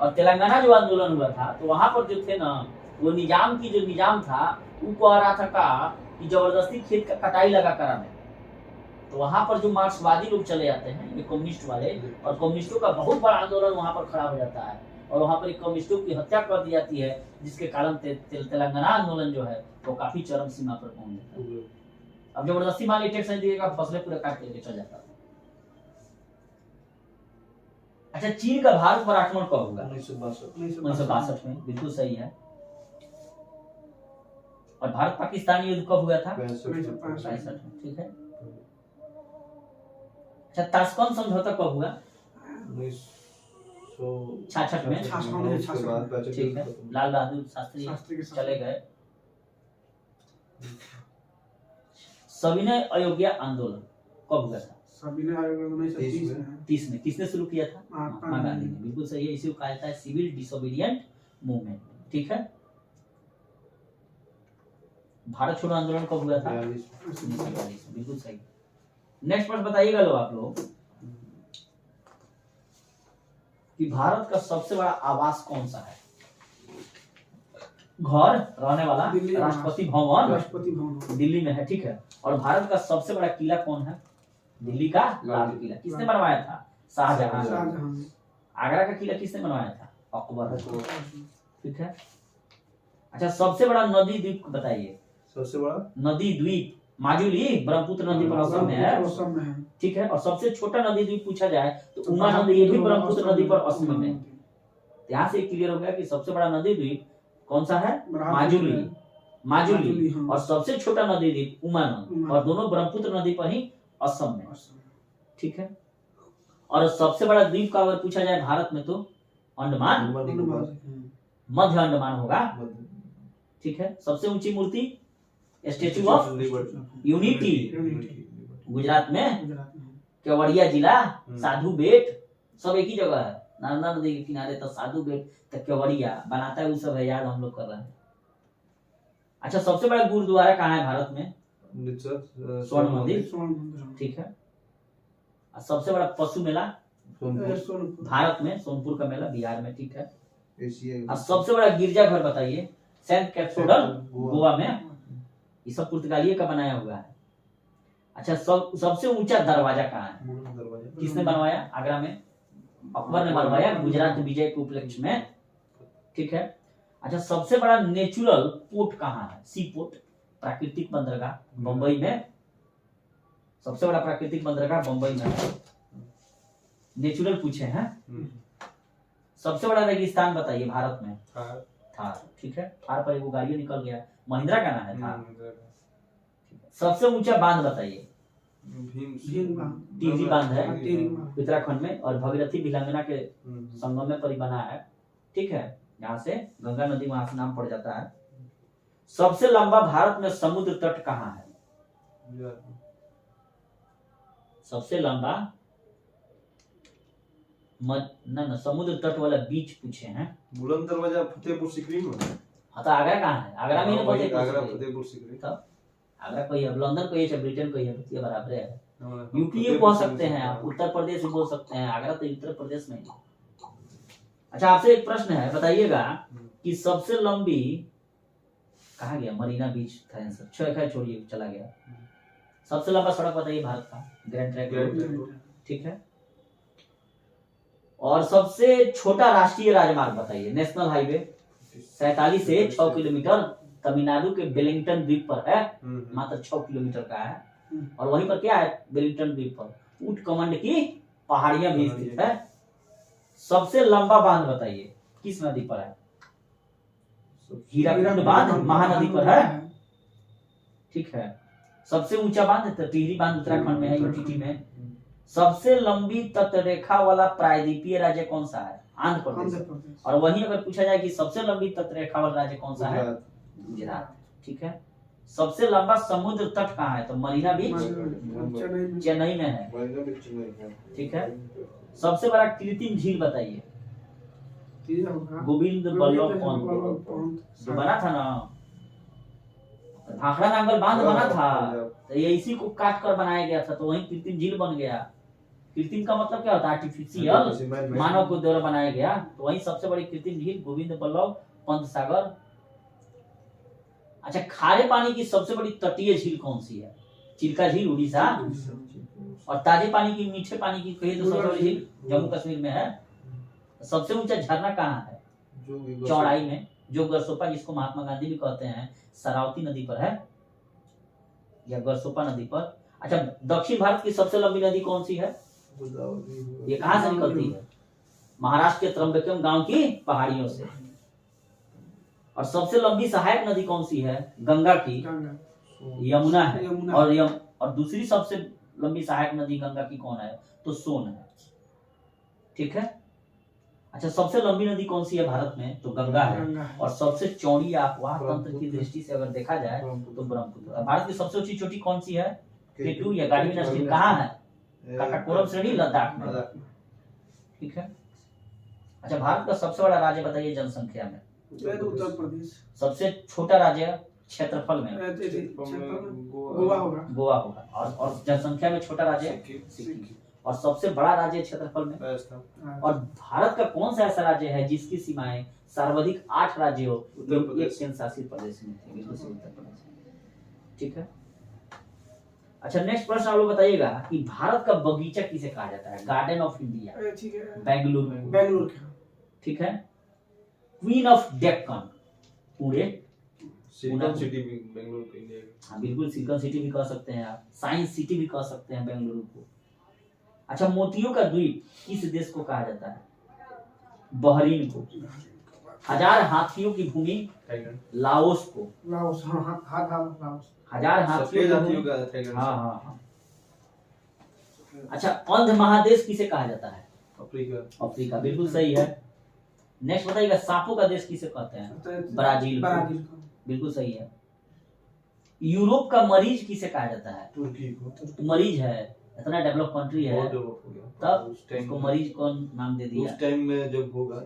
और तेलंगाना जो आंदोलन हुआ था, तो वहां पर जो थे ना, वो निजाम की जो निजाम था, वो कह रहा था कि जबरदस्ती खेत का कटाई लगा कराने। तो वहां पर जो मार्क्सवादी लोग चले जाते हैं, ये कम्युनिस्ट वाले, और कम्युनिस्टों का बहुत बड़ा आंदोलन वहां पर खड़ा हो जाता है, और वहां पर एक कम्युनिस्टों की हत्या कर दी जाती है, जिसके कारण तेलंगाना आंदोलन जो है वो काफी चरम सीमा पर पहुंच जाता है। अब जबरदस्ती मान लीजिए टैक्स नहीं दिएगा, फसलें पूरा काट के चल जाता है। अच्छा, चीन का भारत पर आक्रमण कब हुआ, 1962 में, बिल्कुल सही है। और भारत पाकिस्तान युद्ध कब हुआ था, 65 में, ठीक है। अच्छा, ताशकंद समझौता कब हुआ, 66 में, ठीक है। लाल बहादुर शास्त्री चले गए। सविनय अयोग्य आंदोलन कब हुआ था, सविनय आयोग 1930 में। किसने शुरू किया था, महात्मा गांधी ने, बिल्कुल सही है। इसी को कहा जाता है सिविल डिसोबीडिएंट मूवमेंट, ठीक है। भारत छोड़ो आंदोलन कब हुआ था, 1942, बिल्कुल सही। नेक्स्ट प्रश्न बताइएगा लो आप लोग कि भारत का सबसे बड़ा आवास कौन सा है, घर रहने वाला, राष्ट्रपति भवन दिल्ली में है, ठीक है। और भारत का सबसे बड़ा किला कौन है, दिल्ली का लाल किला। किसने बनवाया था, शाहजहां। आगरा का किला किसने बनवाया था, अकबर, ठीक है। अच्छा, सबसे बड़ा नदी द्वीप बताइए, सबसे बड़ा नदी द्वीप, माजुली ब्रह्मपुत्र नदी पर असम में है, ठीक है। और सबसे छोटा नदी द्वीप पूछा जाए तो उमा नदी, ये भी ब्रह्मपुत्र नदी पर असम में है। यहाँ से क्लियर हो गया कि सबसे बड़ा नदी द्वीप कौन सा है, माजुली। और सबसे छोटा नदी द्वीप उमा नदी, और दोनों ब्रह्मपुत्र नदी पर ही असम में, ठीक है। और सबसे बड़ा द्वीप का अगर पूछा जाए भारत में तो अंडमान, मध्य अंडमान होगा, ठीक है। सबसे ऊंची मूर्ति स्टैचू ऑफ यूनिटी, गुजरात में, केवड़िया जिला, साधु बेट, सब एक ही जगह है, नर्मदा नदी के किनारे। तो साधु बेट तो केवड़िया बनाता है, वो सब है, याद हम लोग कर रहे हैं। अच्छा, सबसे बड़ा गुरुद्वारा कहाँ है भारत में, स्वर्ण मंदिर, ठीक है। सबसे बड़ा पशु मेला भारत में, सोनपुर का मेला, बिहार में, ठीक है। और सबसे बड़ा गिरजाघर बताइए, सेंट कैथेड्रल गोवा में, ये सब पुर्तगालियों का बनाया हुआ है। अच्छा, सबसे ऊंचा दरवाजा कहाँ है, किसने बनवाया, आगरा में, अकबर ने बनवाया, गुजरात विजय के उपलक्ष्य में, ठीक है। अच्छा, सबसे बड़ा नेचुरल पोर्ट कहाँ है, सी पोर्ट, प्राकृतिक बंदरगाह, बंबई में। सबसे बड़ा प्राकृतिक बंदरगाह बंबई में है, नेचुरल पूछे हैं। सबसे बड़ा रेगिस्तान बताइए भारत में, थार, ठीक है। थार पर एक गाड़ी निकल गया, महिंद्रा का नाम है थार। सबसे ऊंचा बांध बताइए, टिहरी बांध है उत्तराखंड में, और भगीरथी भिलंगना के संगम में पर बना है, ठीक है। यहाँ से गंगा नदी वहां से नाम पड़ जाता है। सबसे लंबा भारत में समुद्र तट कहाँ है, सबसे लंबा ना समुद्र तट वाला बीच पूछे हैं, बुलंद दरवाजा फतेहपुर सीकरी में। हाँ, तो आगरा कहाँ है, आगरा में फतेहपुर सीकरी, तब आगरा कोई है, लंदन कोई है, ब्रिटेन कोई है, ये बराबर है। यूपी कह सकते हैं आप, उत्तर प्रदेश भी बोल सकते हैं, आगरा तो उत्तर प्रदेश में। अच्छा, आपसे एक प्रश्न है, बताइएगा कि सबसे लंबी, कहाँ गया, मरीना बीच था आंसर, छोड़िए चला गया। सबसे लंबा सड़क बताइए भारत का, ग्रैंड ट्रैंक, ठीक है। और सबसे छोटा राष्ट्रीय राजमार्ग बताइए, नेशनल हाईवे, 47 से 6 किलोमीटर, तमिलनाडु के वेलिंगटन द्वीप पर है, मात्र 6 किलोमीटर का है, और वहीं पर क्या है, वेलिंगटन द्वीप पर उटकमंड की पहाड़ियां भी स्थित है। सबसे लंबा बांध बताइए किस नदी पर है? हीराकुंड बांध महानदी पर है, ठीक है। सबसे ऊंचा बांध टिहरी बांध उत्तराखंड में है, यूटीटी में। सबसे लंबी तटरेखा वाला प्रायद्वीपीय राज्य कौन सा है? आंध्र प्रदेश। और वहीं अगर पूछा जाए कि सबसे लंबी तटरेखा वाला राज्य कौन सा है? गुजरात, ठीक है। सबसे लंबा समुद्र तट कहाँ है? तो मरीना बीच चेन्नई में है, ठीक है। सबसे बड़ा कृत्रिम झील बताइए। गोविंद बल्लभ पंत जो बना था ना, भाखड़ा नांगल बांध बना था, तो ये इसी को काट कर बनाया गया था, तो वहीं कृत्रिम झील बन गया। कृत्रिम का मतलब क्या होता है? आर्टिफिशियल, मानव को द्वारा बनाया गया। तो वहीं सबसे बड़ी कृत्रिम झील गोविंद बल्लभ पंत सागर। अच्छा, खारे पानी की सबसे बड़ी तटीय झील कौन सी है? चिल्का झील उड़ीसा। और ताजे पानी की, मीठे पानी की कही तो सबसे बड़ी झील जम्मू कश्मीर में है। सबसे ऊंचा झरना कहाँ है? चौड़ाई में, जो गरसोपा, जिसको महात्मा गांधी भी कहते हैं, शरावती नदी पर है या गरसोपा नदी पर। अच्छा, दक्षिण भारत की सबसे लंबी नदी कौन सी है? ये कहाँ से निकलती है? महाराष्ट्र के त्र्यंबकम गांव की पहाड़ियों से। और सबसे लंबी सहायक नदी कौन सी है? गंगा की, यमुना है। और दूसरी सबसे लंबी सहायक नदी गंगा की कौन है? तो सोन है, ठीक है। अच्छा, सबसे लंबी नदी कौन सी है भारत में? तो गंगा है। और सबसे चौड़ी अफवाह तंत्र की दृष्टि से अगर देखा जाए तो ब्रह्मपुत्र। भारत की सबसे ऊंची चोटी कौन सी है? केटू या गार्डविन स्टील कहाँ है? काराकोरम श्रेणी, लद्दाख में, ठीक है। अच्छा, भारत का सबसे बड़ा राज्य बताइए जनसंख्या में। उत्तर प्रदेश। सबसे छोटा राज्य क्षेत्रफल में? गोवा होगा। और जनसंख्या में छोटा राज्य सिक्किम। और सबसे बड़ा राज्य क्षेत्रफल में राजस्थान। और भारत का कौन सा ऐसा राज्य है जिसकी सीमाएं सर्वाधिक 8 राज्यों एक केंद्र शासित प्रदेश में थी? बिल्कुल सही, उत्तर प्रदेश, ठीक है। अच्छा, नेक्स्ट प्रश्न आप लोग बताइएगा कि भारत का बगीचा किसे कहा जाता है? गार्डन ऑफ इंडिया, बेंगलुरु, ठीक है। क्वीन ऑफ डेक्कन, पूरे सिल्कन सिटी भी बेंगलुरु के इंडिया। हाँ बिल्कुल, सिल्कन सिटी भी कह सकते हैं आप, साइंस सिटी भी कह सकते हैं बेंगलुरु को। अच्छा, मोतियों का द्वीप किस देश को कहा जाता है? बहरीन को। 1000 हाथियों की भूमि लाओस को। लाओस, हाँ, 1000 हाथियों का, हाँ। अच्छा, अंध महादेश किसे कहा जाता है? अफ्रीका, बिल्कुल सही है। नेक्स्ट बताइएगा, सांपों का देश किसे कहते हैं? ब्राजील, बिल्कुल सही है। यूरोप का मरीज किसे कहा जाता है? तुर्की को। मरीज है, इतना डेवलप कंट्री है, तब उसको मरीज कौन नाम दे दिया? उस टाइम में जब होगा।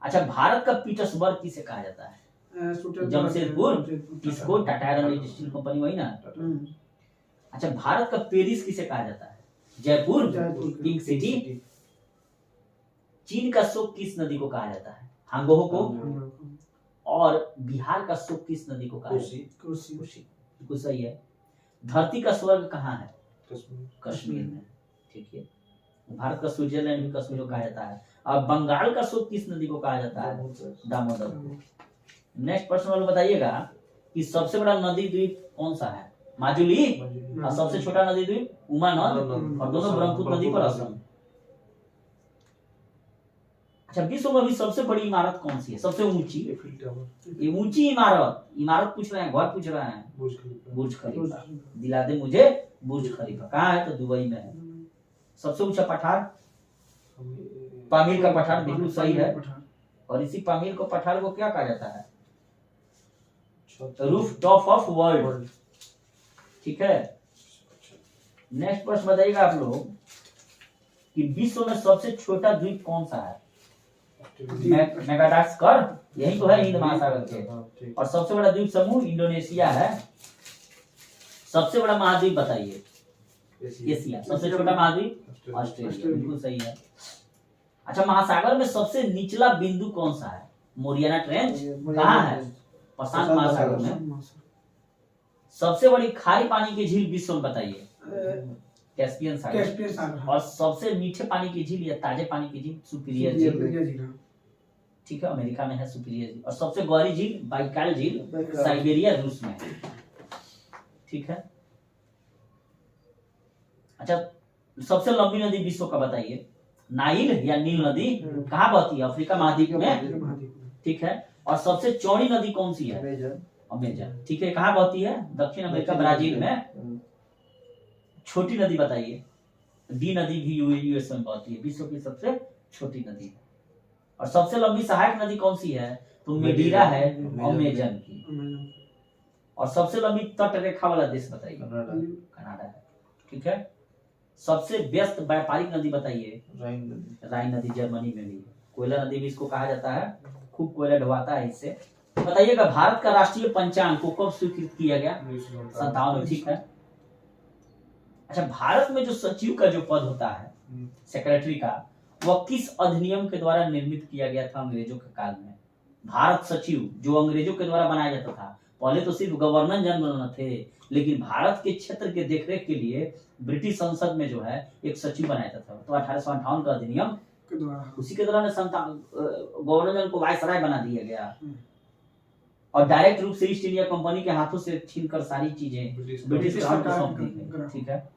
अच्छा, भारत का पीटर्सबर्ग किसे कहा जाता है? जमशेदपुर, किसको? टाटा आयरन स्टील कंपनी, वही ना। अच्छा, भारत का पेरिस किसे कहा जाता है? Jaipur, pink city. चीन का शोक किस नदी को कहा जाता है? हांगहो को। और बिहार का शोक किस नदी को कहा जाता है? कोसी, बिल्कुल सही है। धरती का स्वर्ग कहाँ है? कश्मीर में, ठीक है। भारत का स्विट्जरलैंड भी कश्मीर को कहा जाता है। और बंगाल का शोक किस नदी को कहा जाता है? दामोदर को। नेक्स्ट प्रश्न वालों बताइएगा कि सबसे बड़ा नदी द्वीप कौन सा है? माजुली। और सबसे छोटा नदी द्वीप उमानंद, और दोनों ब्रह्मपुत्र नदी पर असम। अच्छा, विश्व में भी सबसे बड़ी इमारत कौन सी है? सबसे ऊंची, ये ऊंची इमारत पूछ रहे हैं, घर पूछ रहे हैं? बुर्ज खलीफा। दिला दे मुझे बुर्ज खलीफा। कहाँ है? तो दुबई में है। सबसे ऊंचा पठार? पामीर का पठार, बिल्कुल सही है। और इसी पामीर को, पठार को क्या कहा जाता है? रूफ टॉप ऑफ वर्ल्ड, ठीक है। नेक्स्ट प्रश्न बताइएगा आप लोग कि विश्व में सबसे छोटा द्वीप कौन सा है? मेगाडास्कर, यही तो है हिंद महासागर के। और सबसे बड़ा द्वीप समूह इंडोनेशिया है। सबसे बड़ा महाद्वीप बताइए? एशिया। सबसे छोटा महाद्वीप ऑस्ट्रेलिया, बिल्कुल सही है। अच्छा, महासागर में सबसे निचला बिंदु कौन सा है? मोरियाना ट्रेंच कहाँ है? प्रशांत महासागर में। सबसे बड़ी खारी पानी की झील विश्व में बताइए? कैस्पियन सागर। और सबसे मीठे पानी की झील या ताजे पानी की झील? सुपीरियर झील, ठीक है, अमेरिका में है सुपीरियर झील। और सबसे गहरी झील बाइकाल झील, साइबेरिया, रूस में, ठीक है। अच्छा, सबसे लंबी नदी विश्व का बताइए। नाइल या नील नदी कहाँ बहती है? अफ्रीका महाद्वीप में, ठीक है। और सबसे चौड़ी नदी कौन सी है? अमेजन, ठीक है। कहाँ बहती है? दक्षिण अमेरिका, ब्राजील में। छोटी नदी बताइए। डी नदी भी यूएस में बहती है, विश्व की सबसे छोटी नदी है। और सबसे लंबी सहायक नदी कौन सी है? तो मेडीरा है, अमेजन की। और सबसे लंबी तट रेखा वाला देश बताइए। कनाडा है, ठीक है। सबसे व्यस्त व्यापारिक नदी बताइए। राइन नदी जर्मनी में भी है। कोयला नदी भी इसको कहा जाता है, खूब कोयला ढुआता है इससे। बताइएगा भारत का राष्ट्रीय पंचांग को कब स्वीकृत किया गया? 57, ठीक है। अच्छा, भारत में जो सचिव का जो पद होता है, सेक्रेटरी का, वह किस अधिनियम के द्वारा निर्मित किया गया था अंग्रेजों के काल में? भारत सचिव जो अंग्रेजों के द्वारा बनाया जाता था। पहले तो सिर्फ गवर्नर जनरल थे, लेकिन भारत के क्षेत्र के देखरेख के लिए ब्रिटिश संसद में जो है एक सचिव बनाया जाता था। तो 1858 का अधिनियम उसी के दौरान गवर्नर जनरल को वायसराय बना दिया गया और डायरेक्ट रूप से ईस्ट इंडिया कंपनी के हाथों से छीनकर सारी चीजें ब्रिटिश सरकार को सौंप दी गई, ठीक है।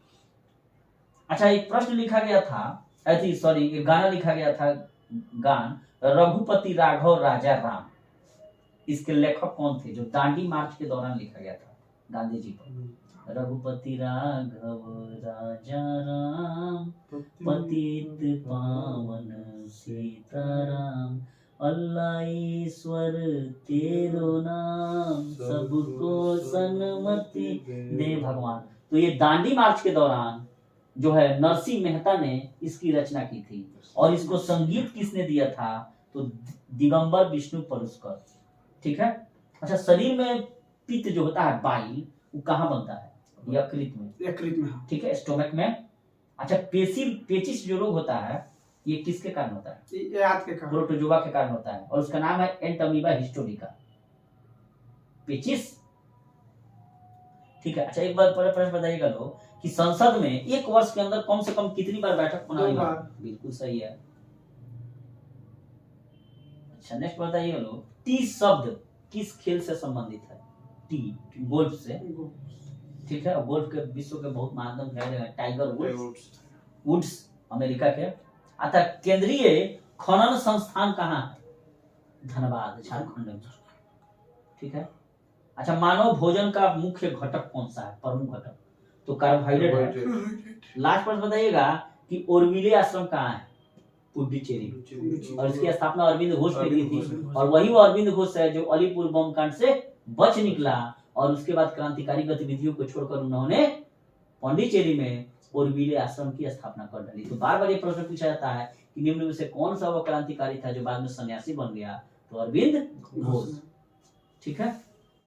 अच्छा, एक प्रश्न लिखा गया था, सॉरी एक गाना लिखा गया था, गान रघुपति राघव राजा राम। इसके लेखक कौन थे? जो दांडी मार्च के दौरान लिखा गया था गांधी जी पर। रघुपति राघव राजा राम, पतित पावन सीताराम, अल्लाह ईश्वर तेरो नाम, सबको सन्मति दे भगवान। तो ये दांडी मार्च के दौरान जो है नरसिंह मेहता ने इसकी रचना की थी। और इसको संगीत किसने दिया था? तो दिगंबर विष्णु पलुस्कर, ठीक है। अच्छा, शरीर में पित्त जो होता है बाइल, वो कहाँ बनता है? यकृत में, ठीक है, स्टोमक में। अच्छा, पेचिस जो रोग होता है, ये किसके कारण होता है? प्रोटोजोआ के कारण होता है और उसका नाम है एंटमीबा हिस्टोरिका। पेचिस, ठीक है। अच्छा, एक बार प्रश्न बताइएगा लोग कि संसद में एक वर्ष के अंदर कम से कम कितनी बार बैठक होना है? बिल्कुल सही है। अच्छा, नेक्स्ट बताइएगा लोग, टी शब्द किस खेल से संबंधित है? टी, गोल्फ से, ठीक है। और गोल्फ के विश्व के बहुत महानतम खिलाड़ी हैं, टाइगर वुड्स अमेरिका के। अतः केंद्रीय खनन संस्थान कहाँ है? धनबाद, झारखंड में, ठीक है। अच्छा, मानव भोजन का मुख्य घटक कौन सा है? प्रमुख घटक तो कार्बोहाइड्रेट है। लास्ट पर बताइएगा कि ओरविले आश्रम कहाँ है? पुडुचेरी। और इसकी स्थापना अरविंद घोष ने की थी। और वही वो अरविंद घोष है जो अलीपुर बम कांड से बच निकला और उसके बाद क्रांतिकारी गतिविधियों को छोड़कर उन्होंने पांडिचेरी में ओरविले आश्रम की स्थापना कर डाली। तो बार बार ये प्रश्न पूछा जाता है कि निम्न में से कौन सा वो क्रांतिकारी था जो बाद में सन्यासी बन गया? तो अरविंद घोष, ठीक है।